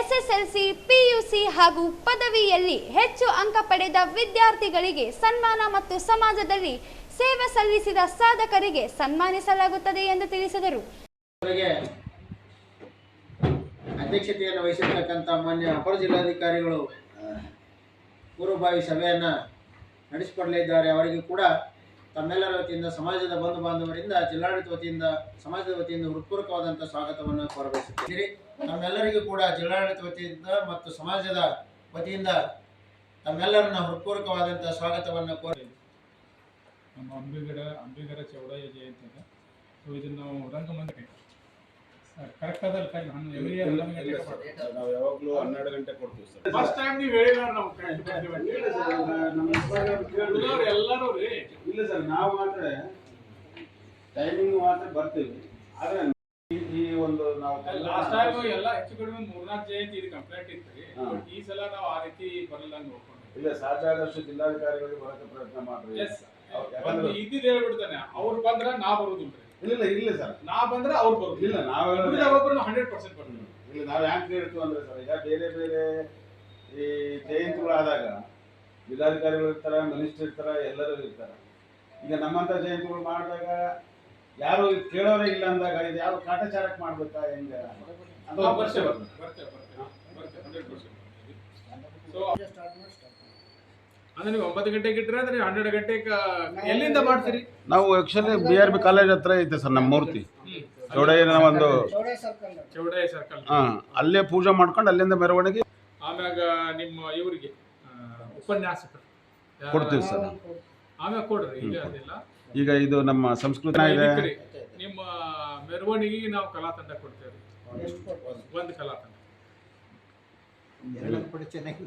SSLC, PUC ಹಾಗೂ ಪದವಿಯಲ್ಲಿ ಹೆಚ್ಚು ಅಂಕ ಪಡೆದ ವಿದ್ಯಾರ್ಥಿಗಳಿಗೆ ಸನ್ಮಾನ ಮತ್ತು ಸಮಾಜದಲ್ಲಿ ಸೇವೆ ಸಲ್ಲಿಸಿದ ಸಾಧಕರಿಗೆ ಸನ್ಮಾನಿಸಲಾಗುತ್ತದೆ ಎಂದು ತಿಳಿಸಿದರು. ಅಧ್ಯಕ್ಷತೆಯನ್ನು ವಹಿಸಿರ್ತಕ್ಕಂಥ ಮಾನ್ಯ ಅಪರ ಜಿಲ್ಲಾಧಿಕಾರಿಗಳು ಪೂರ್ವಭಾವಿ ಸಭೆಯನ್ನು ನಡೆಸಿಕೊಡಲಿದ್ದಾರೆ. ಅವರಿಗೆ ಕೂಡ ತಮ್ಮೆಲ್ಲರ ವತಿಯಿಂದ, ಸಮಾಜದ ಬಂಧು ಬಾಂಧವರಿಂದ, ಜಿಲ್ಲಾಡಳಿತ ವತಿಯಿಂದ, ಸಮಾಜದ ವತಿಯಿಂದ ಹೃತ್ಪೂರ್ವಕವಾದಂಥ ಸ್ವಾಗತವನ್ನು ಕೋರಬಯಸುತ್ತೀರಿ. ತಮ್ಮೆಲ್ಲರಿಗೂ ಕೂಡ ಜಿಲ್ಲಾಡಳಿತ ವತಿಯಿಂದ ಮತ್ತು ಸಮಾಜದ ವತಿಯಿಂದ ತಮ್ಮೆಲ್ಲರನ್ನ ಹೃತ್ಪೂರ್ವಕವಾದಂಥ ಸ್ವಾಗತವನ್ನು ಕೋರಿ ನಮ್ಮ ಅಂಬಿಗರ ಚೌಡಯ್ಯ ಜಯಂತಿ ಇದೆ. ಸೊ ಇದನ್ನು ನಾವು ರಂಗಮಂದಿರ ಕರೆಕ್ಟ್ ಆದಲ್ಲಿ ಟೈಮ್ ನಾವು ಯಾವಾಗಲೂ 12 ಗಂಟೆ ಕೊಡ್ತೀವಿ ಸರ್. ಫಸ್ಟ್ ಟೈಮ್ ನೀವು ಹೇಳಿದ್ರೆ ನಾವು ಎಲ್ಲರೂ ರೀ ಇಲ್ಲ ಸರ್, ನಾವು ಮಾತ್ರ ಟೈಮಿಂಗ್ ಮಾತ್ರ ಬರ್ತೀವಿ. ಆದರೆ ಈ ಒಂದು ನಾವು ಲಾಸ್ಟ್ ಟೈಮ್ ಎಲ್ಲ ಹೆಚ್ಚು ಕಡಿಮೆ 3-4 ಜಯಂತಿ ಇದು ಕಂಪ್ಲೀಟ್ ಇತ್ತು ರೀ. ಈ ಸಲ ನಾವು ಆ ರೀತಿ ಬರಲ್ಲ ನೋಡ್ಕೊಂಡು ಇಲ್ಲ, ಸಾಧ್ಯ ಆದಷ್ಟು ಜಿಲ್ಲಾಧಿಕಾರಿಗಳಿಗೆ ಬರೋಕ್ಕೆ ಪ್ರಯತ್ನ ಮಾಡ್ರಿ. ಇದ್ದಿದ್ದು ಹೇಳ್ಬಿಡ್ತಾನೆ, ಅವ್ರು ಬಂದ್ರೆ ನಾ ಬರೋದಿಲ್ಲ. ಇಲ್ಲ ಸರ್, ನಾ ಬಂದ್ರೆ ಅವ್ರು ಬರೋದು. ಇಲ್ಲ, ನಾವೆಲ್ಲ 100% ಬರ್ತೀವಿ. ಇಲ್ಲ, ನಾವು ಯಾಕೆ ಹೇಳ್ತೀವಿ ಅಂದ್ರೆ ಸರ್, ಈಗ ಬೇರೆ ಬೇರೆ ಈ ಜಯಂತಿಗಳಾದಾಗ ಜಿಲ್ಲಾಧಿಕಾರಿಗಳು ಇರ್ತಾರೆ, ಮಿನಿಸ್ಟರ್ ಇರ್ತಾರೆ, ಎಲ್ಲರೂ ಇರ್ತಾರೆ. ಈಗ ನಮ್ಮಂಥ ಜಯಂತಿಗಳು ಮಾಡಿದಾಗ ಯಾರು ಕೇಳೋರೇ ಇಲ್ಲ ಅಂದಾಗ ಇದು ಯಾವ ಕಾಟಾಚಾರಕ್ಕೆ ಮಾಡ್ಬೇಕಾ ಹೆಂಗೆ ಅದು ಬರ್ತೇವೆ. ಅಂದ್ರೆ ನೀವು 9 ಗಂಟೆಗೆ ಇಟ್ಟರೆ ಅಂದ್ರೆ 12 ಗಂಟೆಗೆ ಎಲ್ಲಿಂದ ಮಾಡ್ತೀರಿ? ನಾವು ಆಕ್ಚುಲಿ BRB ಕಾಲೇಜ್ ಹತ್ರ ಐತೆ ಸರ್ ನಮ್ಮ ಮೂರ್ತಿ. ಚೌಡಯ್ಯನ ಒಂದು ಚೌಡಯ್ಯ ಸರ್ಕಲ್. ಅಲ್ಲೇ ಪೂಜೆ ಮಾಡ್ಕೊಂಡು ಅಲ್ಲಿಂದ ಮೆರವಣಿಗೆ ಆಮ್ಯಾಗ ನಿಮ್ಮ ಇವರಿಗೆ ಉಪನ್ಯಾಸಕರು ಕೊಡ್ತೀವಿ ಸರ್. ಆಮ್ಯಾಗ ಕೊಡ್ರಿ. ಈಗ ಅದಿಲ್ಲ, ಈಗ ಇದು ನಮ್ಮ ಸಂಸ್ಕೃತಿ ಇದೆ. ನಿಮ್ಮ ಮೆರವಣಿಗೆಗೆ ನಾವು ಕಲಾ ತಂಡ ಕೊಡ್ತೇವೆ. ಒಂದು ಕಲಾ ತಂಡ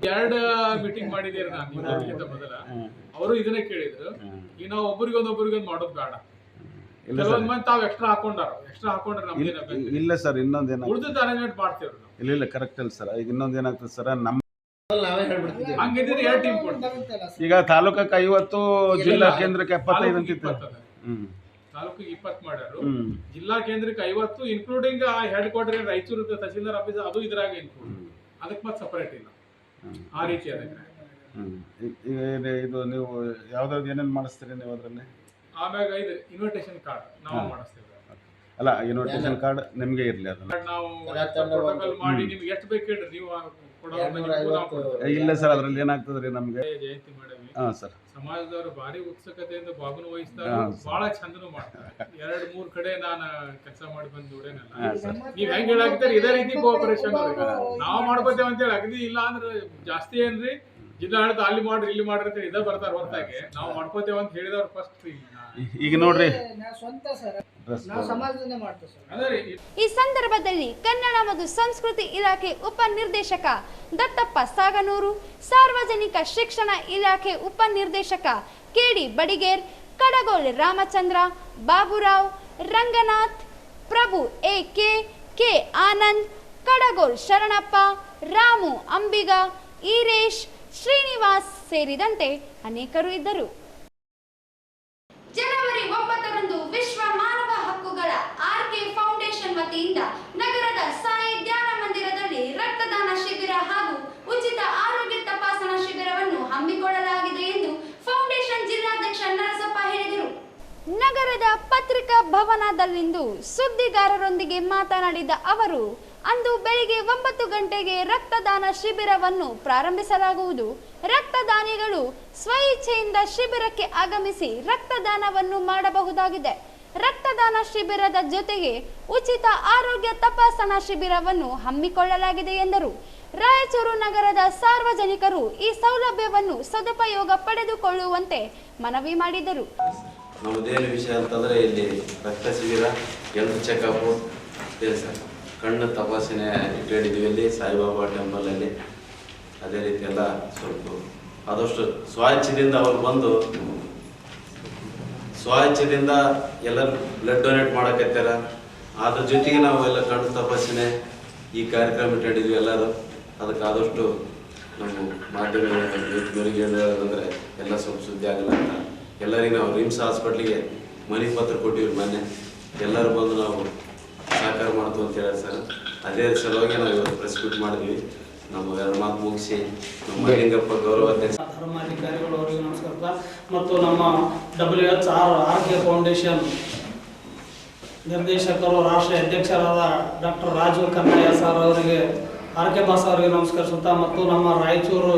2 ಮೀಟಿಂಗ್ ಮಾಡಿದ್ದೀರಿ ನಾನು ಇದಕ್ಕಿಂತ ಮೊದಲ. ಅವರು ಇದನ್ನೇ ಕೇಳಿದ್ರು, ಈಗ ನಾವು ಒಬ್ಬರಿಗೊಂದು ಮಾಡೋದು ಬೇಡ. ಕೆಲವೊಂದು ಮಂದಿ ತಾವು ಎಕ್ಸ್ಟ್ರಾ ಹಾಕೊಂಡ್ರೆ ನಮ್ಗೆ ಇಲ್ಲ ಸರ್. ಇನ್ನೊಂದೇನ ಉಳಿದ ಅರೇಂಜ್ಮೆಂಟ್ ಮಾಡ್ತೇವ್ರಿ ನಾವು. ಇಲ್ಲ ಕರೆಕ್ಟ್ ಇಲ್ಲ ಸರ್. ಈಗ ಇನ್ನೊಂದು ಏನಾಗ್ತದೆ ಸರ್, ನಮ್ಮ ಹಂಗಿದ್ರೆ 2 ಟೀಮ್ ಕೊಡ್ತೀವಿ. ಈಗ ತಾಲೂಕಕ್ಕೆ 50, ಜಿಲ್ಲಾ ಕೇಂದ್ರಕ್ಕೆ 75 ಅಂತಿತ್ತು. ತಾಲೂಕಿಗೆ 20 ಮಾಡ್ಯಾರು, ಜಿಲ್ಲಾ ಕೇಂದ್ರಕ್ಕೆ 50, including head quarter Raichur tahsildar office ಅದು ಇದ್ರಾಗ ಇನ್ಕ್ಲೂಡ್. ಅದಕ್ಕೆ ಮತ್ತೆ ಸಪರೇಟ್ ಇಲ್ಲ. ಆ ರೀತಿ ಅದಕ್ಕೆ ಈಗ ಇದು ನೀವು ಯಾವ್ದಾದ್ರು ಏನೇನು ಮಾಡಿಸ್ತೀರಿ ನೀವು ಅದರಲ್ಲಿ? ಆಮ್ಯಾಗ ಇದು ಇನ್ವಿಟೇಷನ್ ಕಾರ್ಡ್ ನಾವು ಮಾಡಿಸ್ತೇವೆ. ಅಲ್ಲ, ಇನ್ವಿಟೇಷನ್ ಕಾರ್ಡ್ ನಿಮಗೆ ಇರಲಿ. ಅದನ್ನ ನಾವು ಪ್ರೋಟೋಕಾಲ್ ಮಾಡಿ ನಿಮ್ಗೆ ಎಷ್ಟು ಬೇಕು ಹೇಳ್ರಿ, ನೀವು ಇಲ್ಲ ಸರ್, ಅದ್ರಲ್ಲಿ ಏನಾಗ್ತದ್ರಿ ನಮ್ಗೆ ಜಯಂತಿ ಮಾಡೇವಿ. ಸರ್, ಸಮಾಜದವರು ಭಾರಿ ಉತ್ಸುಕತೆಯಿಂದ ಭಾಗವಹಿಸ್ತಾರೆ, ಬಹಳ ಚಂದನು ಮಾಡ್ತಾರೆ. 2-3 ಕಡೆ ನಾನು ಕೆಲಸ ಮಾಡಿ ಬಂದು ನೋಡೇನಲ್ಲ. ನೀವ್ ಹೆಂಗ್ ಹೇಳಾಕ್ತಾರೆ ಇದೇ ರೀತಿ ಕೋಆಪರೇಷನ್ ನಾವು ಮಾಡ್ಕೋತೇವೆ ಅಂತೇಳಿ ಅಗದಿ ಇಲ್ಲ ಅಂದ್ರೆ ಜಾಸ್ತಿ ಏನ್ರಿ ಜಿಲ್ಲಾಡಳಿತ ಅಲ್ಲಿ ಮಾಡ್ರಿ ಇಲ್ಲಿ ಮಾಡ್ರಿ ಅಂತ ಇದೇ ಬರ್ತಾರ ಹೊರತಾಗಿ ನಾವು ಮಾಡ್ಕೋತೇವೆ ಅಂತ ಹೇಳಿದವ್ರು ಫಸ್ಟ್. ಈಗ ನೋಡ್ರಿ, ಈ ಸಂದರ್ಭದಲ್ಲಿ ಕನ್ನಡ ಮತ್ತು ಸಂಸ್ಕೃತಿ ಇಲಾಖೆ ಉಪನಿರ್ದೇಶಕ ದತ್ತಪ್ಪ ಸಾಗನೂರು, ಸಾರ್ವಜನಿಕ ಶಿಕ್ಷಣ ಇಲಾಖೆ ಉಪನಿರ್ದೇಶಕ KD ಬಡಿಗೇರ್, ಕಡಗೋಲ್ ರಾಮಚಂದ್ರ, ಬಾಬುರಾವ್, ರಂಗನಾಥ್, ಪ್ರಭು AK, K ಆನಂದ್, ಕಡಗೋಲ್ ಶರಣಪ್ಪ, ರಾಮು ಅಂಬಿಗ, ಈರೇಶ್, ಶ್ರೀನಿವಾಸ್ ಸೇರಿದಂತೆ ಅನೇಕರು ಇದ್ದರು. ಜನವರಿ 9ರಂದು ವಿಶ್ವ ಮಾನವ ಹಕ್ಕುಗಳ RK ಫೌಂಡೇಶನ್ ವತಿಯಿಂದ ನಗರದ ಸಾಯಿ ಧ್ಯಾನ ಮಂದಿರದಲ್ಲಿ ರಕ್ತದಾನ ಶಿಬಿರ ಹಾಗೂ ಉಚಿತ ಆರೋಗ್ಯ ತಪಾಸಣಾ ಶಿಬಿರವನ್ನು ಹಮ್ಮಿಕೊಳ್ಳಲಾಗಿದೆ ಎಂದು ಫೌಂಡೇಶನ್ ಜಿಲ್ಲಾಧ್ಯಕ್ಷ ನರಸಪ್ಪ ಹೇಳಿದರು. ನಗರದ ಪತ್ರಿಕಾ ಭವನದಲ್ಲಿಂದು ಸುದ್ದಿಗಾರರೊಂದಿಗೆ ಮಾತನಾಡಿದ ಅವರು, ಅಂದು ಬೆಳಿಗ್ಗೆ 9 ಗಂಟೆಗೆ ರಕ್ತದಾನ ಶಿಬಿರವನ್ನು ಪ್ರಾರಂಭಿಸಲಾಗುವುದು. ರಕ್ತದಾನಿಗಳು ಸ್ವಇಚ್ಛೆಯಿಂದ ಶಿಬಿರಕ್ಕೆ ಆಗಮಿಸಿ ರಕ್ತದಾನವನ್ನು ಮಾಡಬಹುದಾಗಿದೆ. ರಕ್ತದಾನ ಶಿಬಿರದ ಜೊತೆಗೆ ಉಚಿತ ಆರೋಗ್ಯ ತಪಾಸಣಾ ಶಿಬಿರವನ್ನು ಹಮ್ಮಿಕೊಳ್ಳಲಾಗಿದೆ ಎಂದರು. ರಾಯಚೂರು ನಗರದ ಸಾರ್ವಜನಿಕರು ಈ ಸೌಲಭ್ಯವನ್ನು ಸದುಪಯೋಗ ಪಡೆದುಕೊಳ್ಳುವಂತೆ ಮನವಿ ಮಾಡಿದರು. ನಮ್ಮದೇನು ವಿಷಯ ಅಂತಂದರೆ ಇಲ್ಲಿ ರಕ್ತ ಶಿಬಿರ, ಹೆಲ್ತ್ ಚೆಕಪ್ಪು ಇದೆ ಸರ್. ಕಣ್ಣು ತಪಾಸಣೆ ಇಟ್ಟಿದ್ದೀವಿ ಇಲ್ಲಿ ಸಾಯಿಬಾಬಾ ಟೆಂಪಲಲ್ಲಿ. ಅದೇ ರೀತಿ ಎಲ್ಲ ಸ್ವಲ್ಪ ಆದಷ್ಟು ಸ್ವಇಚ್ಛೆಯಿಂದ ಅವ್ರು ಬಂದು ಸ್ವಇಚ್ಛೆಯಿಂದ ಎಲ್ಲರೂ ಬ್ಲಡ್ ಡೊನೇಟ್ ಮಾಡಕತ್ತಾರ. ಅದ್ರ ಜೊತೆಗೆ ನಾವು ಎಲ್ಲ ಕಣ್ಣು ತಪಾಸಣೆ ಈ ಕಾರ್ಯಕ್ರಮ ಇಟ್ಟಿದ್ದೀವಿ ಎಲ್ಲರೂ. ಅದಕ್ಕೆ ಆದಷ್ಟು ನಮ್ಮ ಮಾಧ್ಯಮಗಳಿಗೆ ಹೇಳೋದಂದರೆ ಎಲ್ಲ ಸ್ವಲ್ಪ ಸುದ್ದಿ ಆಗಲ್ಲ ಅಂತ ಎಲ್ಲರಿಗೂ ನಾವು ರಿಮ್ಸ್ ಹಾಸ್ಪಿಟ್ಲಿಗೆ ಮನೆ ಪತ್ರ ಕೊಟ್ಟಿವಿ ಮೊನ್ನೆ. ಎಲ್ಲರೂ ಬಂದು ನಾವು ಸಹಕಾರ ಮಾಡ್ತೀವಿ. ಬಂತು ಅಂತ ಹೇಳಿ ಸರ್, ಅದೇ ಸಲುವಾಗಿ ನಾವು ಇವತ್ತು ಪ್ರೆಸ್ ಮೀಟ್ ಮಾಡಿದ್ವಿ. ನಮ್ಮ 2 ಮಾತು ಮುಗಿಸಿ ನಮ್ಮ ಮಹಲಿಂಗಪ್ಪ ಗೌರವಾಧ್ಯಕ್ಷ ಧರ್ಮಾಧಿಕಾರಿಗಳು ಅವರಿಗೆ ನಮಸ್ಕಾರ ಮತ್ತು ನಮ್ಮ WHRK ಫೌಂಡೇಶನ್ ನಿರ್ದೇಶಕರು ರಾಷ್ಟ್ರೀಯ ಅಧ್ಯಕ್ಷರಾದ ಡಾಕ್ಟರ್ ರಾಜು ಕನ್ನಯ್ಯ ಸರ್ ಅವರಿಗೆ, RK ಬಾಸ್ ಅವರಿಗೆ ನಮಸ್ಕರಿಸುತ್ತಾ ಮತ್ತು ನಮ್ಮ ರಾಯಚೂರು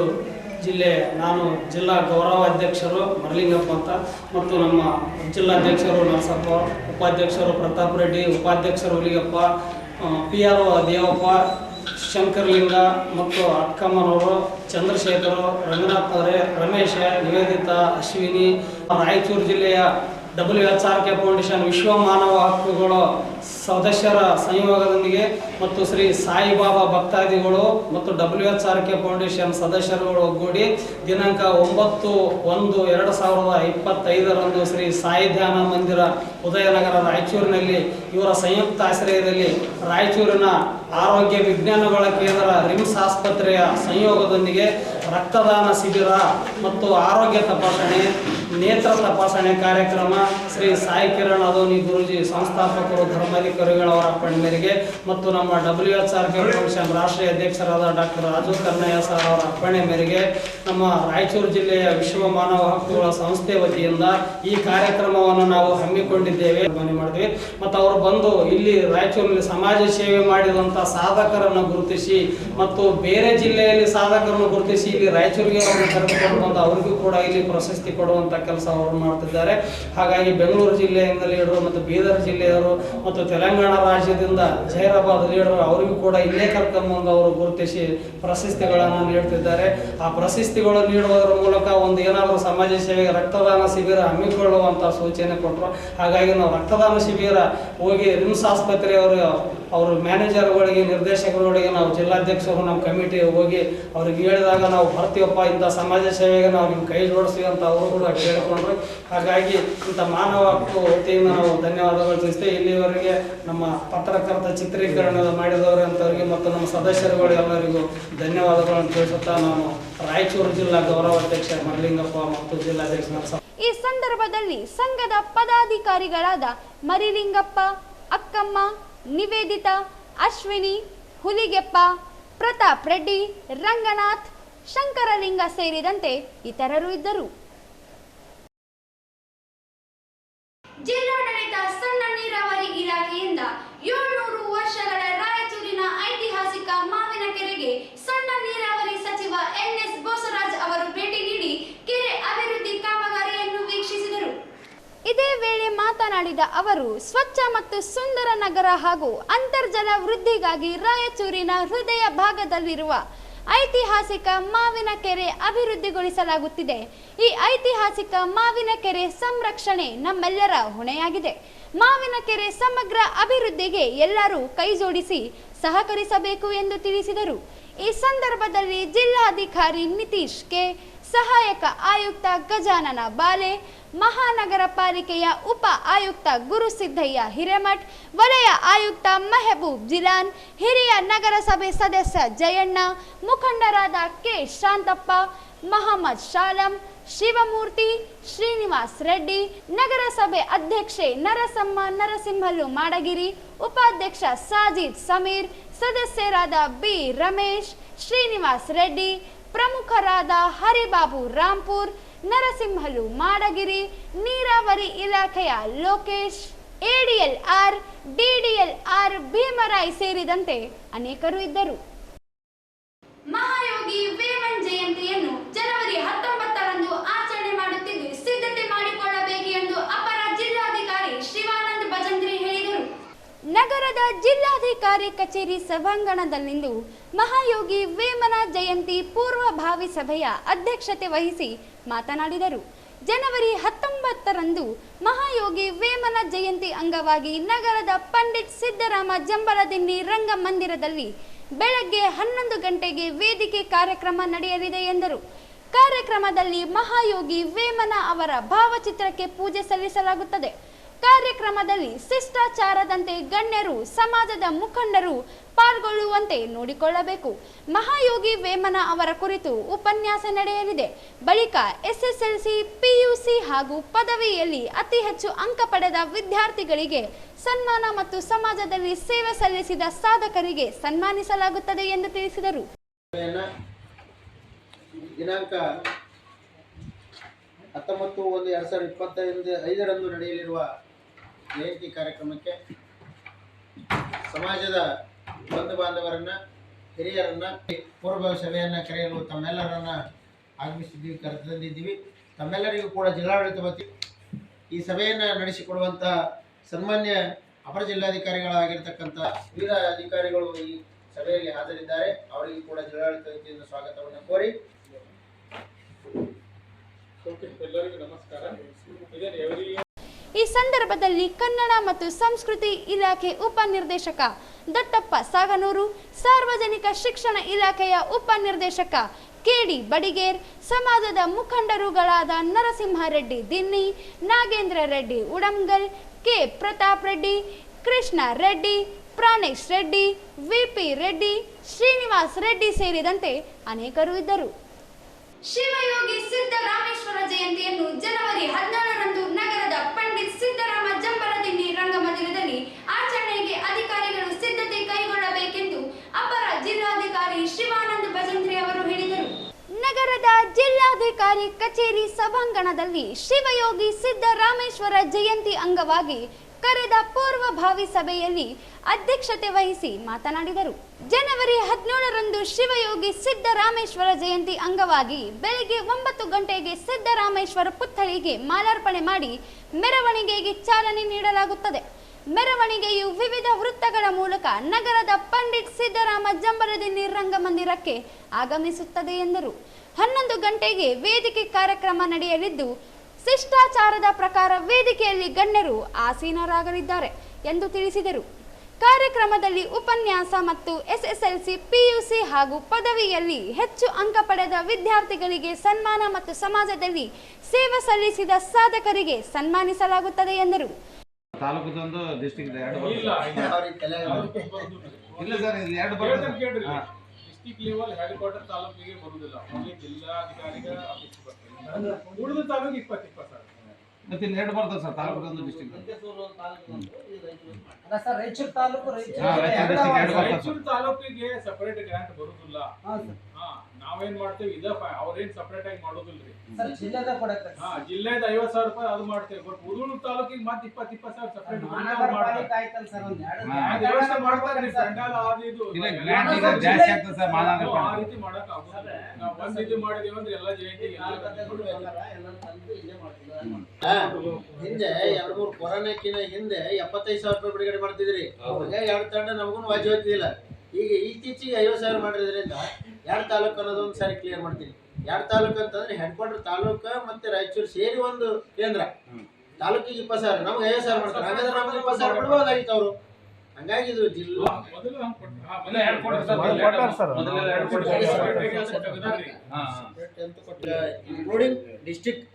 ಜಿಲ್ಲೆ ನಾನು ಜಿಲ್ಲಾ ಗೌರವಾಧ್ಯಕ್ಷರು ಮರಲಿಂಗಪ್ಪ ಅಂತ ಮತ್ತು ನಮ್ಮ ಜಿಲ್ಲಾಧ್ಯಕ್ಷರು ನರಸಪ್ಪ, ಉಪಾಧ್ಯಕ್ಷರು ಪ್ರತಾಪ್ ರೆಡ್ಡಿ, ಉಪಾಧ್ಯಕ್ಷರು ಹುಲಿಗಪ್ಪ, PRO ದೇವಪ್ಪ, ಶಂಕರ್ಲಿಂಗ ಮತ್ತು ಅಕ್ಕಮ್ಮನವರು, ಚಂದ್ರಶೇಖರ್, ರಂಗನಾಥ್ ಅವರೇ, ರಮೇಶ, ನಿವೇದಿತಾ, ಅಶ್ವಿನಿ, ರಾಯಚೂರು ಜಿಲ್ಲೆಯ WHRK ಫೌಂಡೇಶನ್ ವಿಶ್ವ ಮಾನವ ಹಕ್ಕುಗಳ ಸದಸ್ಯರ ಸಂಯೋಗದೊಂದಿಗೆ ಮತ್ತು ಶ್ರೀ ಸಾಯಿಬಾಬಾ ಭಕ್ತಾದಿಗಳು ಮತ್ತು WHRK ಫೌಂಡೇಶನ್ ಸದಸ್ಯರುಗಳು ಒಗ್ಗೂಡಿ ದಿನಾಂಕ 9/1/2025 ಶ್ರೀ ಸಾಯಿ ಧ್ಯಾನ ಮಂದಿರ ಉದಯನಗರ ರಾಯಚೂರಿನಲ್ಲಿ ಇವರ ಸಂಯುಕ್ತ ಆಶ್ರಯದಲ್ಲಿ ರಾಯಚೂರಿನ ಆರೋಗ್ಯ ವಿಜ್ಞಾನಗಳ ಕೇಂದ್ರ ರಿಮ್ಸ್ ಆಸ್ಪತ್ರೆಯ ಸಂಯೋಗದೊಂದಿಗೆ ರಕ್ತದಾನ ಶಿಬಿರ ಮತ್ತು ಆರೋಗ್ಯ ತಪಾಸಣೆ, ನೇತ್ರ ತಪಾಸಣೆ ಕಾರ್ಯಕ್ರಮ ಶ್ರೀ ಸಾಯಿ ಕಿರಣ್ ಅದೋನಿ ಗುರೂಜಿ ಸಂಸ್ಥಾಪಕರು ಧರ್ಮಾಧಿಕಾರಿಗಳವರ ಅಪ್ಪಣೆ ಮೇರೆಗೆ ಮತ್ತು ನಮ್ಮ WHRK ಫೌಂಡೇಶನ್ ರಾಷ್ಟ್ರೀಯ ಅಧ್ಯಕ್ಷರಾದ ಡಾಕ್ಟರ್ ರಾಜು ಕನ್ನಯ್ಯ ಸರ್ ಅವರ ಅಪ್ಪಣೆ ಮೇರೆಗೆ ನಮ್ಮ ರಾಯಚೂರು ಜಿಲ್ಲೆಯ ವಿಶ್ವ ಮಾನವ ಹಕ್ಕುಗಳ ಸಂಸ್ಥೆ ವತಿಯಿಂದ ಈ ಕಾರ್ಯಕ್ರಮವನ್ನು ನಾವು ಹಮ್ಮಿಕೊಂಡಿದ್ದೇವೆ, ಮನೆ ಮಾಡಿದ್ವಿ. ಮತ್ತು ಅವರು ಬಂದು ಇಲ್ಲಿ ರಾಯಚೂರಿನಲ್ಲಿ ಸಮಾಜ ಸೇವೆ ಮಾಡಿದಂಥ ಸಾಧಕರನ್ನು ಗುರುತಿಸಿ ಮತ್ತು ಬೇರೆ ಜಿಲ್ಲೆಯಲ್ಲಿ ಸಾಧಕರನ್ನು ಗುರುತಿಸಿ ಇಲ್ಲಿ ರಾಯಚೂರಿಗೆ ಅವರು ಕರೆದುಕೊಂಡು ಬಂದು ಅವರಿಗೂ ಕೂಡ ಇಲ್ಲಿ ಪ್ರಶಸ್ತಿ ಕೊಡುವಂಥ ಕೆಲಸ ಅವರು ಮಾಡ್ತಿದ್ದಾರೆ. ಹಾಗಾಗಿ ಬೆಂಗಳೂರು ಜಿಲ್ಲೆಯಿಂದ ಲೀಡರು ಮತ್ತು ಬೀದರ್ ಜಿಲ್ಲೆಯವರು ಮತ್ತು ತೆಲಂಗಾಣ ರಾಜ್ಯದಿಂದ ಜೈರಾಬಾದ್ ಲೀಡರು ಅವರಿಗೂ ಕೂಡ ಇಲ್ಲೇ ಕರ್ಕೊಂಡ್ಬಂದು ಅವರು ಗುರುತಿಸಿ ಪ್ರಶಸ್ತಿಗಳನ್ನು ನೀಡುತ್ತಿದ್ದಾರೆ. ಆ ಪ್ರಶಸ್ತಿಗಳು ನೀಡುವುದರ ಮೂಲಕ ಒಂದು ಏನಾದರೂ ಸಮಾಜ ಸೇವೆಗೆ ರಕ್ತದಾನ ಶಿಬಿರ ಹಮ್ಮಿಕೊಳ್ಳುವಂಥ ಸೂಚನೆ ಕೊಟ್ಟರು. ಹಾಗಾಗಿ ನಾವು ರಕ್ತದಾನ ಶಿಬಿರ ಹೋಗಿ ರಿಮ್ಸ್ ಆಸ್ಪತ್ರೆಯವರು ಅವರು ಮ್ಯಾನೇಜರ್ಗಳಿಗೆ, ನಿರ್ದೇಶಕರುಗಳಿಗೆ ನಾವು ಜಿಲ್ಲಾಧ್ಯಕ್ಷರು ನಮ್ಮ ಕಮಿಟಿ ಹೋಗಿ ಅವ್ರಿಗೆ ಹೇಳಿದಾಗ ನಾವು ಬರ್ತೀವಪ್ಪ, ಇಂಥ ಸಮಾಜ ಸೇವೆಗೆ ನಾವು ನಿಮ್ಮ ಕೈ ಜೋಡಿಸ್ತೀವಿ ಅಂತ ಅವರು ಕೂಡ ಕೇಳಿಕೊಂಡ್ರು. ಹಾಗಾಗಿ ಇಂಥ ಮಾನವ ಹಕ್ಕು ವತಿಯಿಂದ ನಾವು ಧನ್ಯವಾದಗಳು ತಿಳಿಸ್ತೇವೆ. ಇಲ್ಲಿವರೆಗೆ ನಮ್ಮ ಪತ್ರಕರ್ತ ಚಿತ್ರೀಕರಣ ಮಾಡಿದವರು ಅಂತವರಿಗೆ ಮತ್ತು ನಮ್ಮ ಸದಸ್ಯರುಗಳು ಎಲ್ಲರಿಗೂ ಧನ್ಯವಾದಗಳನ್ನು ತಿಳಿಸುತ್ತಾ ನಾನು ರಾಯಚೂರು ಜಿಲ್ಲಾ ಗೌರವಾಧ್ಯಕ್ಷ ಮರಲಿಂಗಪ್ಪ ಮತ್ತು ಜಿಲ್ಲಾಧ್ಯಕ್ಷ ನರಸಪ್ಪ. ಈ ಸಂದರ್ಭದಲ್ಲಿ ಸಂಘದ ಪದಾಧಿಕಾರಿಗಳಾದ ಮರಿಲಿಂಗಪ್ಪ, ಅಕ್ಕಮ್ಮ, ನಿವೇದಿತಾ, ಅಶ್ವಿನಿ, ಹುಲಿಗೆಪ್ಪ, ಪ್ರತಾಪ್ ರೆಡ್ಡಿ, ರಂಗನಾಥ್, ಶಂಕರಲಿಂಗ ಸೇರಿದಂತೆ ಇತರರು ಇದ್ದರು. ಜಿಲ್ಲಾಡಳಿತ ಸಣ್ಣ ನೀರಾವರಿ ಇಲಾಖೆಯಿಂದ 700 ವರ್ಷಗಳ ರಾಯಚೂರಿನ ಐತಿಹಾಸಿಕ ಮಾವಿನ ಕೆರೆಗೆ ಸಣ್ಣ ನೀರಾವರಿ ಸಚಿವ NS ಬೋಸರಾಜ್ ಅವರು ಭೇಟಿ ನೀಡಿ ಕೆರೆ ಅಭಿವೃದ್ಧಿ ಕಾಮಗಾರಿಯನ್ನು ವೀಕ್ಷಿಸಿದರು. ಇದೇ ವೇಳೆ ಮಾತನಾಡಿದ ಅವರು ಸ್ವಚ್ಛ ಮತ್ತು ಸುಂದರ ನಗರ ಹಾಗೂ ಅಂತರ್ಜಲ ವೃದ್ಧಿಗಾಗಿ ರಾಯಚೂರಿನ ಹೃದಯ ಭಾಗದಲ್ಲಿರುವ ಐತಿಹಾಸಿಕ ಮಾವಿನ ಕೆರೆ ಅಭಿವೃದ್ಧಿಗೊಳಿಸಲಾಗುತ್ತಿದೆ. ಈ ಐತಿಹಾಸಿಕ ಮಾವಿನ ಕೆರೆ ಸಂರಕ್ಷಣೆ ನಮ್ಮೆಲ್ಲರ ಹೊಣೆಯಾಗಿದೆ. ಮಾವಿನ ಕೆರೆ ಸಮಗ್ರ ಅಭಿವೃದ್ಧಿಗೆ ಎಲ್ಲರೂ ಕೈಜೋಡಿಸಿ ಸಹಕರಿಸಬೇಕು ಎಂದು ತಿಳಿಸಿದರು. ಈ ಸಂದರ್ಭದಲ್ಲಿ ಜಿಲ್ಲಾಧಿಕಾರಿ ನಿತೀಶ್ ಕೆ, ಸಹಾಯಕ ಆಯುಕ್ತ ಗಜಾನನ ಬಾಲೆ, ಮಹಾನಗರ ಪಾಲಿಕೆಯ ಉಪ ಆಯುಕ್ತ ಗುರುಸಿದ್ದಯ್ಯ ಹಿರೇಮಠ್, ವಲಯ ಆಯುಕ್ತ ಮೆಹಬೂಬ್ ಜಿಲಾನ್, ಹಿರಿಯ ನಗರಸಭೆ ಸದಸ್ಯ ಜಯಣ್ಣ, ಮುಖಂಡರಾದ ಕೆ ಶಾಂತಪ್ಪ, ಮಹಮ್ಮದ್ ಶಾಲಂ, ಶಿವಮೂರ್ತಿ, ಶ್ರೀನಿವಾಸ್ ರೆಡ್ಡಿ, ನಗರಸಭೆ ಅಧ್ಯಕ್ಷೆ ನರಸಿಂಹಲು ಮಾಡಗಿರಿ, ಉಪಾಧ್ಯಕ್ಷ ಸಾಜಿದ್ ಸಮೀರ್, ಸದಸ್ಯರಾದ ಬಿ ರಮೇಶ್, ಶ್ರೀನಿವಾಸ್ ರೆಡ್ಡಿ, ಪ್ರಮುಖರಾದ ಹರಿಬಾಬು ರಾಂಪುರ್, ನರಸಿಂಹಲು ಮಾಡಗಿರಿ, ನೀರಾವರಿ ಇಲಾಖೆಯ ಲೋಕೇಶ್, ADLR, DDLR ಭೀಮರಾಯ್ ಸೇರಿದಂತೆ ಅನೇಕರು ಇದ್ದರು. ಮಹಾಯೋಗಿ ವೇಮನ್ ಜಯಂತಿಯನ್ನು ಜನವರಿ 19ರಂದು ಆಚರಣೆ ಮಾಡುತ್ತಿದ್ದು ಸಿದ್ಧತೆ ಮಾಡಿಕೊಳ್ಳಬೇಕು ಎಂದು ಅಪರ ಜಿಲ್ಲಾಧಿಕಾರಿ ಶಿವಾನಂದ್ ಭಜಂತ್ರಿ ಹೇಳಿದರು. ನಗರದ ಜಿಲ್ಲಾಧಿಕಾರಿ ಕಚೇರಿ ಸಭಾಂಗಣದಲ್ಲಿಂದು ಮಹಾಯೋಗಿ ವೇಮನ ಜಯಂತಿ ಪೂರ್ವಭಾವಿ ಸಭೆಯ ಅಧ್ಯಕ್ಷತೆ ವಹಿಸಿ ಮಾತನಾಡಿದರು. ಜನವರಿ 19ರಂದು ಮಹಾಯೋಗಿ ವೇಮನ ಜಯಂತಿ ಅಂಗವಾಗಿ ನಗರದ ಪಂಡಿತ್ ಸಿದ್ದರಾಮ ಜಂಬಲದಿನ್ನಿ ರಂಗಮಂದಿರದಲ್ಲಿ ಬೆಳಗ್ಗೆ 11 ಗಂಟೆಗೆ ವೇದಿಕೆ ಕಾರ್ಯಕ್ರಮ ನಡೆಯಲಿದೆ ಎಂದರು. ಕಾರ್ಯಕ್ರಮದಲ್ಲಿ ಮಹಾಯೋಗಿ ವೇಮನ ಅವರ ಭಾವಚಿತ್ರಕ್ಕೆ ಪೂಜೆ ಸಲ್ಲಿಸಲಾಗುತ್ತದೆ. ಕಾರ್ಯಕ್ರಮದಲ್ಲಿ ಶಿಷ್ಟಾಚಾರದಂತೆ ಗಣ್ಯರು, ಸಮಾಜದ ಮುಖಂಡರು ಪಾಲ್ಗೊಳ್ಳುವಂತೆ ನೋಡಿಕೊಳ್ಳಬೇಕು. ಮಹಾಯೋಗಿ ವೇಮನ ಅವರ ಕುರಿತು ಉಪನ್ಯಾಸ ನಡೆಯಲಿದೆ. ಬಳಿಕ ಎಸ್ಎಸ್ಎಲ್ಸಿ, ಪಿಯುಸಿ ಹಾಗೂ ಪದವಿಯಲ್ಲಿ ಅತಿ ಹೆಚ್ಚು ಅಂಕ ಪಡೆದ ವಿದ್ಯಾರ್ಥಿಗಳಿಗೆ ಸನ್ಮಾನ ಮತ್ತು ಸಮಾಜದಲ್ಲಿ ಸೇವೆ ಸಲ್ಲಿಸಿದ ಸಾಧಕರಿಗೆ ಸನ್ಮಾನಿಸಲಾಗುತ್ತದೆ ಎಂದು ತಿಳಿಸಿದರು. ದಿನಾಂಕ 19/1/2025 ನಡೆಯಲಿರುವ ಜಯಂತಿ ಕಾರ್ಯಕ್ರಮಕ್ಕೆ ಸಮಾಜದ ಬಂಧು ಬಾಂಧವರನ್ನ, ಹಿರಿಯರನ್ನ, ಪೂರ್ವಭಾವಿ ಸಭೆಯನ್ನು ಕರೆಯಲು ತಮ್ಮೆಲ್ಲರನ್ನ ಆಗಮಿಸಿದ್ದೀವಿ, ಕರೆತಂದಿದ್ದೀವಿ. ತಮ್ಮೆಲ್ಲರಿಗೂ ಕೂಡ ಜಿಲ್ಲಾಡಳಿತ ವತಿಯಿಂದ ಈ ಸಭೆಯನ್ನು ನಡೆಸಿಕೊಡುವಂಥ ಸನ್ಮಾನ್ಯ ಅಪರ ಜಿಲ್ಲಾಧಿಕಾರಿಗಳಾಗಿರ್ತಕ್ಕಂಥ ವಿವಿಧ ಅಧಿಕಾರಿಗಳು ಈ ಸಭೆಯಲ್ಲಿ ಹಾಜರಿದ್ದಾರೆ. ಅವರಿಗೂ ಕೂಡ ಜಿಲ್ಲಾಡಳಿತ ವತಿಯಿಂದ ಸ್ವಾಗತವನ್ನು ಕೋರಿ ಎಲ್ಲರಿಗೂ ನಮಸ್ಕಾರ. ಈ ಸಂದರ್ಭದಲ್ಲಿ ಕನ್ನಡ ಮತ್ತು ಸಂಸ್ಕೃತಿ ಇಲಾಖೆ ಉಪನಿರ್ದೇಶಕ ದತ್ತಪ್ಪ ಸಾಗನೂರು, ಸಾರ್ವಜನಿಕ ಶಿಕ್ಷಣ ಇಲಾಖೆಯ ಉಪನಿರ್ದೇಶಕ ಕೆಡಿ ಬಡಿಗೇರ್, ಸಮಾಜದ ಮುಖಂಡರುಗಳಾದ ನರಸಿಂಹರೆಡ್ಡಿ ದಿನ್ನಿ, ನಾಗೇಂದ್ರ ರೆಡ್ಡಿ ಉಡಂಗಲ್, ಕೆ ಪ್ರತಾಪ್ ರೆಡ್ಡಿ, ಕೃಷ್ಣ ರೆಡ್ಡಿ, ಪ್ರಾಣೇಶ್ ರೆಡ್ಡಿ, ವಿಪಿ ರೆಡ್ಡಿ, ಶ್ರೀನಿವಾಸ್ ರೆಡ್ಡಿ ಸೇರಿದಂತೆ ಅನೇಕರು ಇದ್ದರು. ಶಿವಯೋಗಿ ಸಿದ್ದರಾಮೇಶ್ವರ ಜಯಂತಿಯನ್ನು ಜನವರಿ 17ರಂದು ನಗರದ ಪಂಡಿತ್ ಸಿದ್ದರಾಮ ಜಂಬರದಿನ್ನಿ ರಂಗಮಂದಿರದಲ್ಲಿ ಆಚರಣೆಗೆ ಅಧಿಕಾರಿಗಳು ಸಿದ್ಧತೆ ಕೈಗೊಳ್ಳಬೇಕೆಂದು ಅಪರ ಜಿಲ್ಲಾಧಿಕಾರಿ ಶಿವಾನಂದ್ ಭಜಂತ್ರಿ ಅವರು ಹೇಳಿದರು. ನಗರದ ಜಿಲ್ಲಾಧಿಕಾರಿ ಕಚೇರಿ ಸಭಾಂಗಣದಲ್ಲಿ ಶಿವಯೋಗಿ ಸಿದ್ದರಾಮೇಶ್ವರ ಜಯಂತಿ ಅಂಗವಾಗಿ ಕರೆದ ಪೂರ್ವಭಾವಿ ಸಭೆಯಲ್ಲಿ ಅಧ್ಯಕ್ಷತೆ ವಹಿಸಿ ಮಾತನಾಡಿದರು. ಜನವರಿ 17ರಂದು ಶಿವಯೋಗಿ ಸಿದ್ದರಾಮೇಶ್ವರ ಜಯಂತಿ ಅಂಗವಾಗಿ ಬೆಳಗ್ಗೆ 9 ಗಂಟೆಗೆ ಸಿದ್ದರಾಮೇಶ್ವರ ಪುತ್ಥಳಿಗೆ ಮಾಲಾರ್ಪಣೆ ಮಾಡಿ ಮೆರವಣಿಗೆಗೆ ಚಾಲನೆ ನೀಡಲಾಗುತ್ತದೆ. ಮೆರವಣಿಗೆಯು ವಿವಿಧ ವೃತ್ತಗಳ ಮೂಲಕ ನಗರದ ಪಂಡಿತ್ ಸಿದ್ದರಾಮ ಜಂಬರದಿನ್ನಿ ರಂಗಮಂದಿರಕ್ಕೆ ಆಗಮಿಸುತ್ತದೆ ಎಂದರು. 11 ಗಂಟೆಗೆ ವೇದಿಕೆ ಕಾರ್ಯಕ್ರಮ ನಡೆಯಲಿದ್ದು, ಶಿಷ್ಟಾಚಾರದ ಪ್ರಕಾರ ವೇದಿಕೆಯಲ್ಲಿ ಗಣ್ಯರು ಆಸೀನರಾಗಲಿದ್ದಾರೆ ಎಂದು ತಿಳಿಸಿದರು. ಕಾರ್ಯಕ್ರಮದಲ್ಲಿ ಉಪನ್ಯಾಸ ಮತ್ತು ಎಸ್ಎಸ್ಎಲ್ಸಿ, ಪಿಯುಸಿ ಹಾಗೂ ಪದವಿಯಲ್ಲಿ ಹೆಚ್ಚು ಅಂಕ ಪಡೆದ ವಿದ್ಯಾರ್ಥಿಗಳಿಗೆ ಸನ್ಮಾನ ಮತ್ತು ಸಮಾಜದಲ್ಲಿ ಸೇವೆ ಸಲ್ಲಿಸಿದ ಸಾಧಕರಿಗೆ ಸನ್ಮಾನಿಸಲಾಗುತ್ತದೆ ಎಂದರು. ತಾಲೂಕದೊಂದು district district level head quarter ತಾಲೂಕಿಗೆ ಬರುವುದಿಲ್ಲ, ಓನ್ಲಿ ಜಿಲ್ಲಾಧಿಕಾರಿಗೆ ಉಳಿದ ತಾಲೂಕು 20 ಮತ್ತೆ 2 ಬರ್ತದೆ ಸರ್. ತಾಲೂಕದೊಂದು ಡಿಸ್ಟ್ರಿಕ್ಟ್ ರಾಯಚೂರು ತಾಲೂಕು ರಾಯಚೂರು ತಾಲೂಕಿಗೆ ಸಪರೇಟ್ ಗ್ರಾಂಟ್ ಬರುದಿಲ್ಲ. ನಾವೇನ್ ಮಾಡ್ತೇವೆ, ಅವ್ರೇನ್ ಸಪರೇಟ್ ಆಗಿ ಮಾಡೋದಿಲ್ರಿ. ಜಿಲ್ಲೆದ 50,000 ರೂಪಾಯಿ ಅದು ಮಾಡ್ತೇವೆ. ಬಟ್ ಉಳಿದ ತಾಲೂಕಿಗೆ ಮತ್ತೆ 20,000 ಸಪರೇಟ್ ವ್ಯವಸ್ಥೆ ಮಾಡ್ತಾರೆ. ಪೆಂಡಾಲ್ ಆ ರೀತಿ ಮಾಡಕ್ ಆಗುದಿಲ್ಲ. ನಾವು ಒಂದ್ ಇದು ಮಾಡಿದೀವಿ ಅಂದ್ರೆ ಎಲ್ಲ ಜಯಂತಿಗೆ ಹಿಂದೆ 2-3 ಕೊರೋನಾಕ್ಕಿನ ಹಿಂದೆ 75,000 ರೂಪಾಯಿ ಬಿಡುಗಡೆ ಮಾಡ್ತಿದ್ರಿ. 2 ತಂಡ ನಮಗೂ ವಾಜಿ ಹೋಗ್ತಿದಿಲ್ಲ. ಈಗ ಇತ್ತೀಚೆಗೆ 50,000 ಮಾಡಿರೋದ್ರಿಂದ 2 ತಾಲೂಕು ಅನ್ನೋದು ಒಂದು ಸಾರಿ ಕ್ಲಿಯರ್ ಮಾಡ್ತೀನಿ. 2 ತಾಲೂಕು ಅಂತಂದ್ರೆ ಹೆಡ್ ಕ್ವಾರ್ಟರ್ ತಾಲೂಕು ಮತ್ತೆ ರಾಯಚೂರು ಸೇರಿ ಒಂದು ಕೇಂದ್ರ. ತಾಲೂಕಿಗೆ 20,000, ನಮ್ಗೆ 50,000 ಮಾಡ್ತಾರೆ. ಹಾಗಾದ್ರೆ ನಮ್ಗೆ 20,000 ಬಿಡ್ಬೋದಾಗಿತ್ತು ಅವರು. ಹಂಗಾಗಿ ಇದು ಜಿಲ್ಲಾ ಇನ್ಕ್ಲೂಡಿಂಗ್ ಡಿಸ್ಟ್ರಿಕ್ಟ್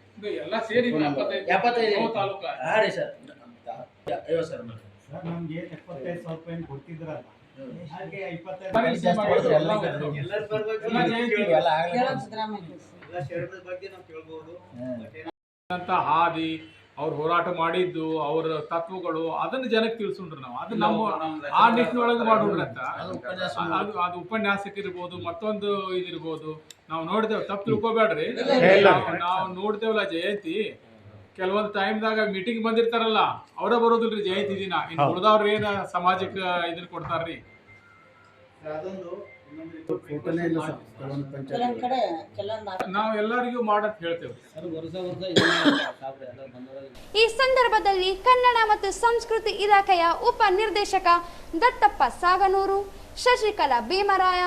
ಎಲ್ಲ ಸೇರಿ 75 ತಾಲೂಕು. ಹಾ ರೀ ಸರ್, 50,000 ನಮ್ಗೆ 75,000 ರೂಪಾಯಿ ಕೊಡ್ತಿದ್ರಲ್ಲ, ಹಾಗೆ 25 ಹಾದಿ ಅವ್ರು ಹೋರಾಟ ಮಾಡಿದ್ದು, ಅವ್ರ ತತ್ವಗಳು ಅದನ್ನ ಜನಕ್ಕೆ ತಿಳಿಸ್ಕೊಂಡ್ರು. ನಾವು ಅದು ನಮ್ಮ ಆ ನಿಟ್ಟಿನೊಳಗೆ ಮಾಡೋಣ ಅಂತ. ಅದು ಉಪನ್ಯಾಸಕ್ಕಿರ್ಬೋದು, ಮತ್ತೊಂದು ಇದಿರ್ಬೋದು. ನಾವು ನೋಡ್ತೇವೆ, ತಪ್ಪು ತಿಳ್ಕೊಬೇಡ್ರಿ. ನಾವು ನೋಡ್ತೇವಲ್ಲ ಜಯಂತಿ, ಕೆಲವೊಂದು ಟೈಮ್ದಾಗ ಮೀಟಿಂಗ್ ಬಂದಿರ್ತಾರಲ್ಲ, ಅವರೇ ಬರೋದಿಲ್ರಿ ಜಯಂತಿ ದಿನ. ಇನ್ನು ಉಳಿದವ್ರು ಏನ ಸಮಾಜಕ್ಕೆ ಇದನ್ನ ಕೊಡ್ತಾರ್ರಿ. ನಾವು ಎಲ್ಲರಿಗೂ ಮಾಡತ್ ಹೇಳ್ತೇವೆ. ಈ ಸಂದರ್ಭದಲ್ಲಿ ಕನ್ನಡ ಮತ್ತು ಸಂಸ್ಕೃತಿ ಇಲಾಖೆಯ ಉಪ ನಿರ್ದೇಶಕ ದತ್ತಪ್ಪ ಸಾಗನೂರು, ಶಶಿಕಲಾ ಭೀಮರಾಯ,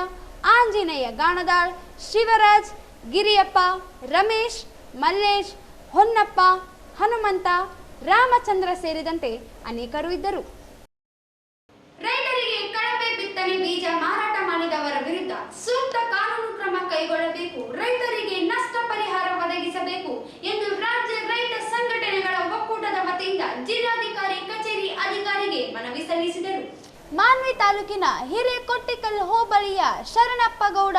ಆಂಜನೇಯ ಗಾಣದಾಳ್, ಶಿವರಾಜ್, ಗಿರಿಯಪ್ಪ, ರಮೇಶ್, ಮಲ್ಲೇಶ್, ಹೊನ್ನಪ್ಪ, ಹನುಮಂತ, ರಾಮಚಂದ್ರ ಸೇರಿದಂತೆ ಅನೇಕರು ಇದ್ದರು. ರೈತರಿಗೆ ಕಳಪೆ ಬಿತ್ತನೆ ಬೀಜ ಮಾರಾಟ ಮಾಡಿದವರ ವಿರುದ್ಧ ಸೂಕ್ತ ಕಾನೂನು ಕ್ರಮ ಕೈಗೊಳ್ಳಬೇಕು, ರೈತರಿಗೆ ನಷ್ಟ ಪರಿಹಾರ ಒದಗಿಸಬೇಕು ಎಂದು ರಾಜ್ಯ ರೈತ ಸಂಘಟನೆಗಳ ಒಕ್ಕೂಟದ ವತಿಯಿಂದ ಜಿಲ್ಲಾಧಿಕಾರಿ ಮಾನ್ವಿ ತಾಲೂಕಿನ ಹಿರೇಕೊಟ್ಟಿಕಲ್ ಹೋಬಳಿಯ ಶರಣಪ್ಪಗೌಡ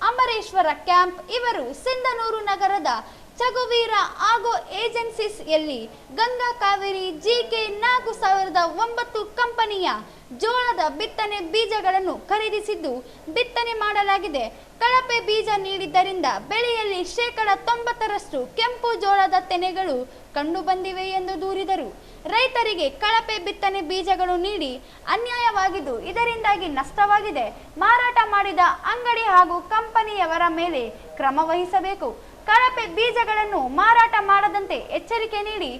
ಅಮರೇಶ್ವರ ಕ್ಯಾಂಪ್ ಇವರು ಸಿಂಧನೂರು ನಗರದ ಚಗುವೀರ ಆಗೋ ಏಜೆನ್ಸೀಸ್ ಯಲ್ಲಿ ಗಂಗಾ ಕಾವೇರಿ ಜಿಕೆ 4009 ಕಂಪನಿಯ ಜೋಳದ ಬಿತ್ತನೆ ಬೀಜಗಳನ್ನು ಖರೀದಿಸಿದ್ದು ಬಿತ್ತನೆ ಮಾಡಲಾಗಿದೆ. ಕಳಪೆ ಬೀಜ ನೀಡಿದ್ದರಿಂದ ಬೆಳೆಯಲ್ಲಿ 90% ಕೆಂಪು ಜೋಳದ ತೆನೆಗಳು ಕಂಡುಬಂದಿವೆ ಎಂದು ದೂರಿದರು. ರೈತರಿಗೆ ಕಳಪೆ ಬಿತ್ತನೆ ಬೀಜಗಳು ನೀಡಿ ಅನ್ಯಾಯವಾಗಿದ್ದು ಇದರಿಂದಾಗಿ ನಷ್ಟವಾಗಿದೆ. ಮಾರಾಟ ಮಾಡಿದ ಅಂಗಡಿ ಹಾಗೂ ಕಂಪನಿಯವರ ಮೇಲೆ ಕ್ರಮ ವಹಿಸಬೇಕು. ಕಳಪೆ ಬೀಜಗಳನ್ನು ಮಾರಾಟ ಮಾಡದಂತೆ ಎಚ್ಚರಿಕೆ ನೀಡಿ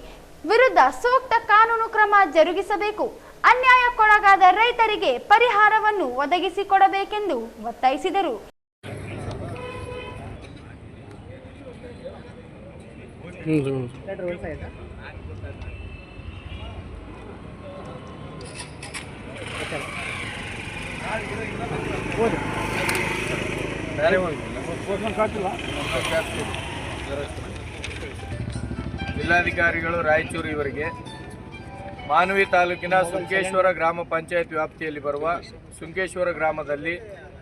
ವಿರುದ್ಧ ಸೂಕ್ತ ಕಾನೂನು ಕ್ರಮ ಜರುಗಿಸಬೇಕು. ಅನ್ಯಾಯಕ್ಕೊಳಗಾದ ರೈತರಿಗೆ ಪರಿಹಾರವನ್ನು ಒದಗಿಸಿಕೊಡಬೇಕೆಂದು ಒತ್ತಾಯಿಸಿದರು. ಜಿಲ್ಲಾಧಿಕಾರಿಗಳು ರಾಯಚೂರು ಇವರಿಗೆ ಮಾನ್ವಿ ತಾಲೂಕಿನ ಸುಂಕೇಶ್ವರ ಗ್ರಾಮ ಪಂಚಾಯತ್ ವ್ಯಾಪ್ತಿಯಲ್ಲಿ ಬರುವ ಸುಂಕೇಶ್ವರ ಗ್ರಾಮದಲ್ಲಿ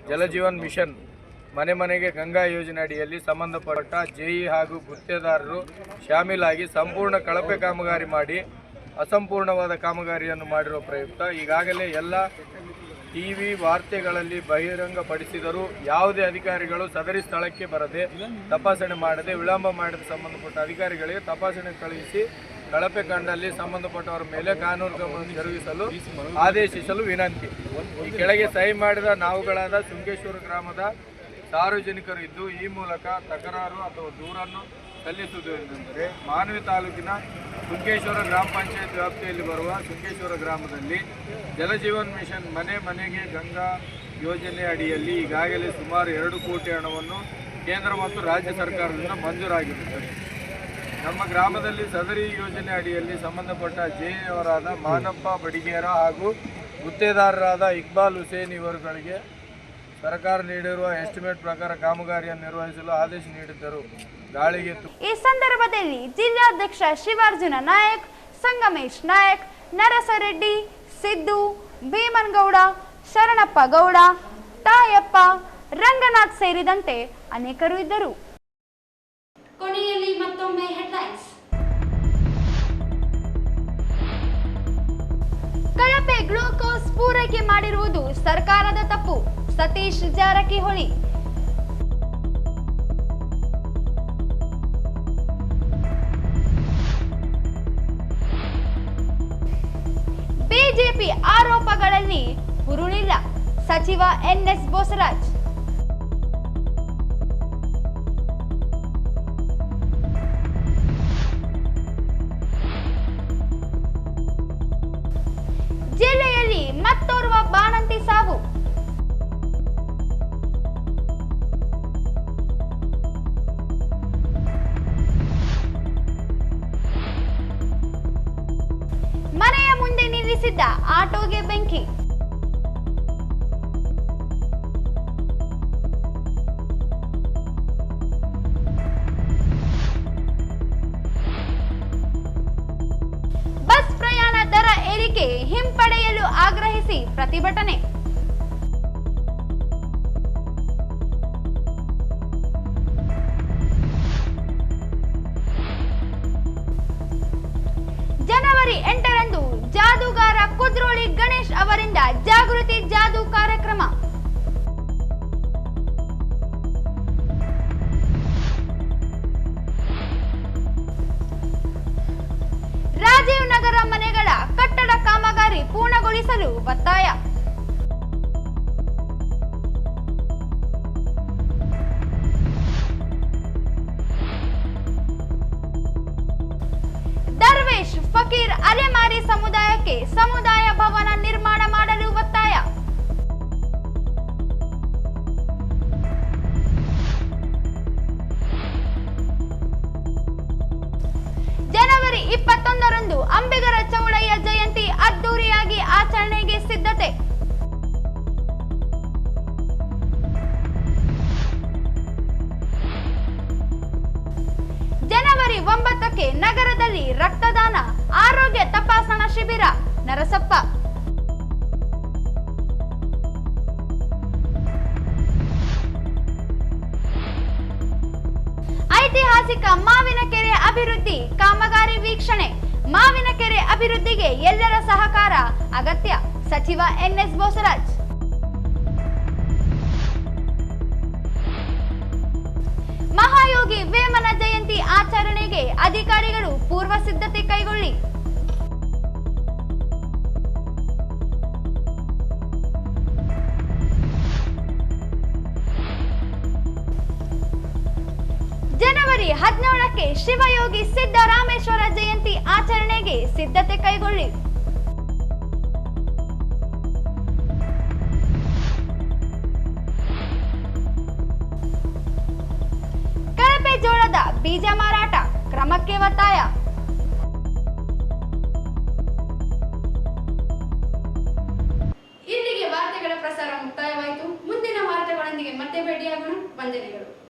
ಜಲಜೀವನ್ ಮಿಷನ್ ಮನೆ ಮನೆಗೆ ಗಂಗಾ ಯೋಜನೆ ಅಡಿಯಲ್ಲಿ ಸಂಬಂಧಪಟ್ಟ ಜೆಇ ಹಾಗೂ ಗುತ್ತೇದಾರರು ಶಾಮೀಲಾಗಿ ಸಂಪೂರ್ಣ ಕಳಪೆ ಕಾಮಗಾರಿ ಮಾಡಿ ಅಸಂಪೂರ್ಣವಾದ ಕಾಮಗಾರಿಯನ್ನು ಮಾಡಿರುವ ಪ್ರಯುಕ್ತ ಈಗಾಗಲೇ ಎಲ್ಲ ಟಿವಿ ವಾರ್ತೆಗಳಲ್ಲಿ ಬಹಿರಂಗಪಡಿಸಿದರೂ ಯಾವುದೇ ಅಧಿಕಾರಿಗಳು ಸದರಿ ಸ್ಥಳಕ್ಕೆ ಬರದೆ ತಪಾಸಣೆ ಮಾಡದೆ ವಿಳಂಬ ಮಾಡಿದ ಸಂಬಂಧಪಟ್ಟ ಅಧಿಕಾರಿಗಳಿಗೆ ತಪಾಸಣೆ ಕಳುಹಿಸಿ ಕಳಪೆ ಕಂಡಲ್ಲಿ ಸಂಬಂಧಪಟ್ಟವರ ಮೇಲೆ ಕಾನೂನು ಕ್ರಮ ಜರುಗಿಸಲು ಆದೇಶಿಸಲು ವಿನಂತಿ. ಈ ಕೆಳಗೆ ಸಹಿ ಮಾಡಿದ ನಾವುಗಳಾದ ಸುಂಕೇಶ್ವರ ಗ್ರಾಮದ ಸಾರ್ವಜನಿಕರು ಇದ್ದು ಈ ಮೂಲಕ ತಕರಾರು ಅಥವಾ ದೂರನ್ನು ಸಲ್ಲಿಸುವುದೆಂದರೆ ಮಾನ್ವಿ ತಾಲೂಕಿನ ಸುಂಕೇಶ್ವರ ಗ್ರಾಮ ಪಂಚಾಯತ್ ವ್ಯಾಪ್ತಿಯಲ್ಲಿ ಬರುವ ಸುಂಕೇಶ್ವರ ಗ್ರಾಮದಲ್ಲಿ ಜಲಜೀವನ್ ಮಿಷನ್ ಮನೆ ಮನೆಗೆ ಗಂಗಾ ಯೋಜನೆ ಅಡಿಯಲ್ಲಿ ಈಗಾಗಲೇ ಸುಮಾರು 2 ಕೋಟಿ ಹಣವನ್ನು ಕೇಂದ್ರ ಮತ್ತು ರಾಜ್ಯ ಸರ್ಕಾರದಿಂದ ಮಂಜೂರಾಗಿರುತ್ತದೆ. ನಮ್ಮ ಗ್ರಾಮದಲ್ಲಿ ಸದರಿ ಯೋಜನೆ ಅಡಿಯಲ್ಲಿ ಸಂಬಂಧಪಟ್ಟ ಜೆಇಯವರಾದ ಮಾನಪ್ಪ ಬಡಿಗೇರ ಹಾಗೂ ಗುತ್ತೇದಾರರಾದ ಇಕ್ಬಾಲ್ ಹುಸೇನ್ ಇವರುಗಳಿಗೆ ಸರ್ಕಾರ ನೀಡಿರುವ ಎಸ್ಟಿಮೇಟ್ ಪ್ರಕಾರ ಕಾಮಗಾರಿಯನ್ನು ನಿರ್ವಹಿಸಲು ಆದೇಶ ನೀಡಿದ್ದರು. ಗಾಳಿಗೆ ಈ ಸಂದರ್ಭದಲ್ಲಿ ಜಿಲ್ಲಾಧ್ಯಕ್ಷ ಶಿವಾರ್ಜುನ ನಾಯಕ್, ಸಂಗಮೇಶ್ ನಾಯಕ್, ನರಸರೆಡ್ಡಿ, ಸಿದ್ದು, ಭೀಮನ್ಗೌಡ, ಶರಣಪ್ಪ ಗೌಡ, ತಾಯಪ್ಪ, ರಂಗನಾಥ್ ಸೇರಿದಂತೆ ಅನೇಕರು ಇದ್ದರು. ಕೊನೆಯಲ್ಲಿ ಮತ್ತೊಮ್ಮೆ ಹೆಡ್ಲೈನ್ಸ್. ಕಳಪೆ ಗ್ಲೂಕೋಸ್ ಪೂರೈಕೆ ಮಾಡಿರುವುದು ಸರ್ಕಾರದ ತಪ್ಪು, ಸತೀಶ್ ಜಾರಕಿಹೊಳಿ. ಬಿಜೆಪಿ ಆರೋಪಗಳಲ್ಲಿ ಹುರುಳಿಲ್ಲ, ಸಚಿವ ಎನ್ಎಸ್ ಬೋಸರಾಜ್. ಜಿಲ್ಲೆಯಲ್ಲಿ ಮತ್ತೋರ್ವ ಬಾಣಂತಿ ಸಾವು. ಮನೆಯ ಮುಂದೆ ನಿಲ್ಲಿಸಿದ್ದ ಆಟೋಗೆ ಬೆಂಕಿ. ಬಸ್ ಪ್ರಯಾಣ ದರ ಏರಿಕೆ ಹಿಂಪಡೆಯಲು ಆಗ್ರಹಿಸಿ ಪ್ರತಿಭಟನೆ. ಜನವರಿ 8ರಂದು ಜಾದೂಗಾರ ಕುದ್ರೋಳಿ ಗಣೇಶ್ ಅವರಿಂದ ಜಾಗೃತಿ ಜಾದೂ ಕಾರ್ಯಕ್ರಮ. ರಾಜೀವ್ ನಗರ ಮನೆಗಳ ಕಟ್ಟಡ ಕಾಮಗಾರಿ ಪೂರ್ಣಗೊಳಿಸಲು ಒತ್ತಾಯ. ದರ್ವೇಶ್ ಫಕೀರ್ ಅಲೆಮಾರಿ ಸಮುದಾಯಕ್ಕೆ ಸಮುದಾಯ ಭವನ ನಿರ್ಮಾಣ ಮಾಡಲು ಒತ್ತಾಯ. ಜನವರಿ 21ರಂದು ಅಂಬಿಗರ ಚೌಡಯ್ಯ ಜಯಂತಿ ಅದ್ದೂರಿಯಾಗಿ ಆಚರಣೆಗೆ ಸಿದ್ಧತೆ. ಜನವರಿ 9ಕ್ಕೆ ನಗರದಲ್ಲಿ ರಕ್ತದಾನ ಆರೋಗ್ಯ ತಪಾಸಣಾ ಶಿಬಿರ. ನರಸಪ್ಪ. ಐತಿಹಾಸಿಕ ಮಾವಿನಕೆರೆ ಅಭಿವೃದ್ಧಿ ಕಾಮಗಾರಿ ವೀಕ್ಷಣೆ. ಮಾವಿನಕೆರೆ ಅಭಿವೃದ್ಧಿಗೆ ಎಲ್ಲರ ಸಹಕಾರ ಅಗತ್ಯ, ಸಚಿವ ಎನ್ಎಸ್ ಬೋಸರಾಜ್. ಮಹಾಯೋಗಿ ವೇಮನ ಜಯಂತಿ ಆಚರಣೆಗೆ ಅಧಿಕಾರಿಗಳು ಪೂರ್ವ ಸಿದ್ಧತೆ ಕೈಗೊಳ್ಳಿ. ಜನವರಿ 17ಕ್ಕೆ ಶಿವಯೋಗಿ ಸಿದ್ದರಾಮೇಶ್ವರ ಜಯಂತಿ ಆಚರಣೆಗೆ ಸಿದ್ಧತೆ ಕೈಗೊಳ್ಳಿ. ಕಳಪೆ ಜೋಳದ ಬೀಜ ಮಾರಾಟ ಕ್ರಮಕ್ಕೆ ಒತ್ತಾಯ.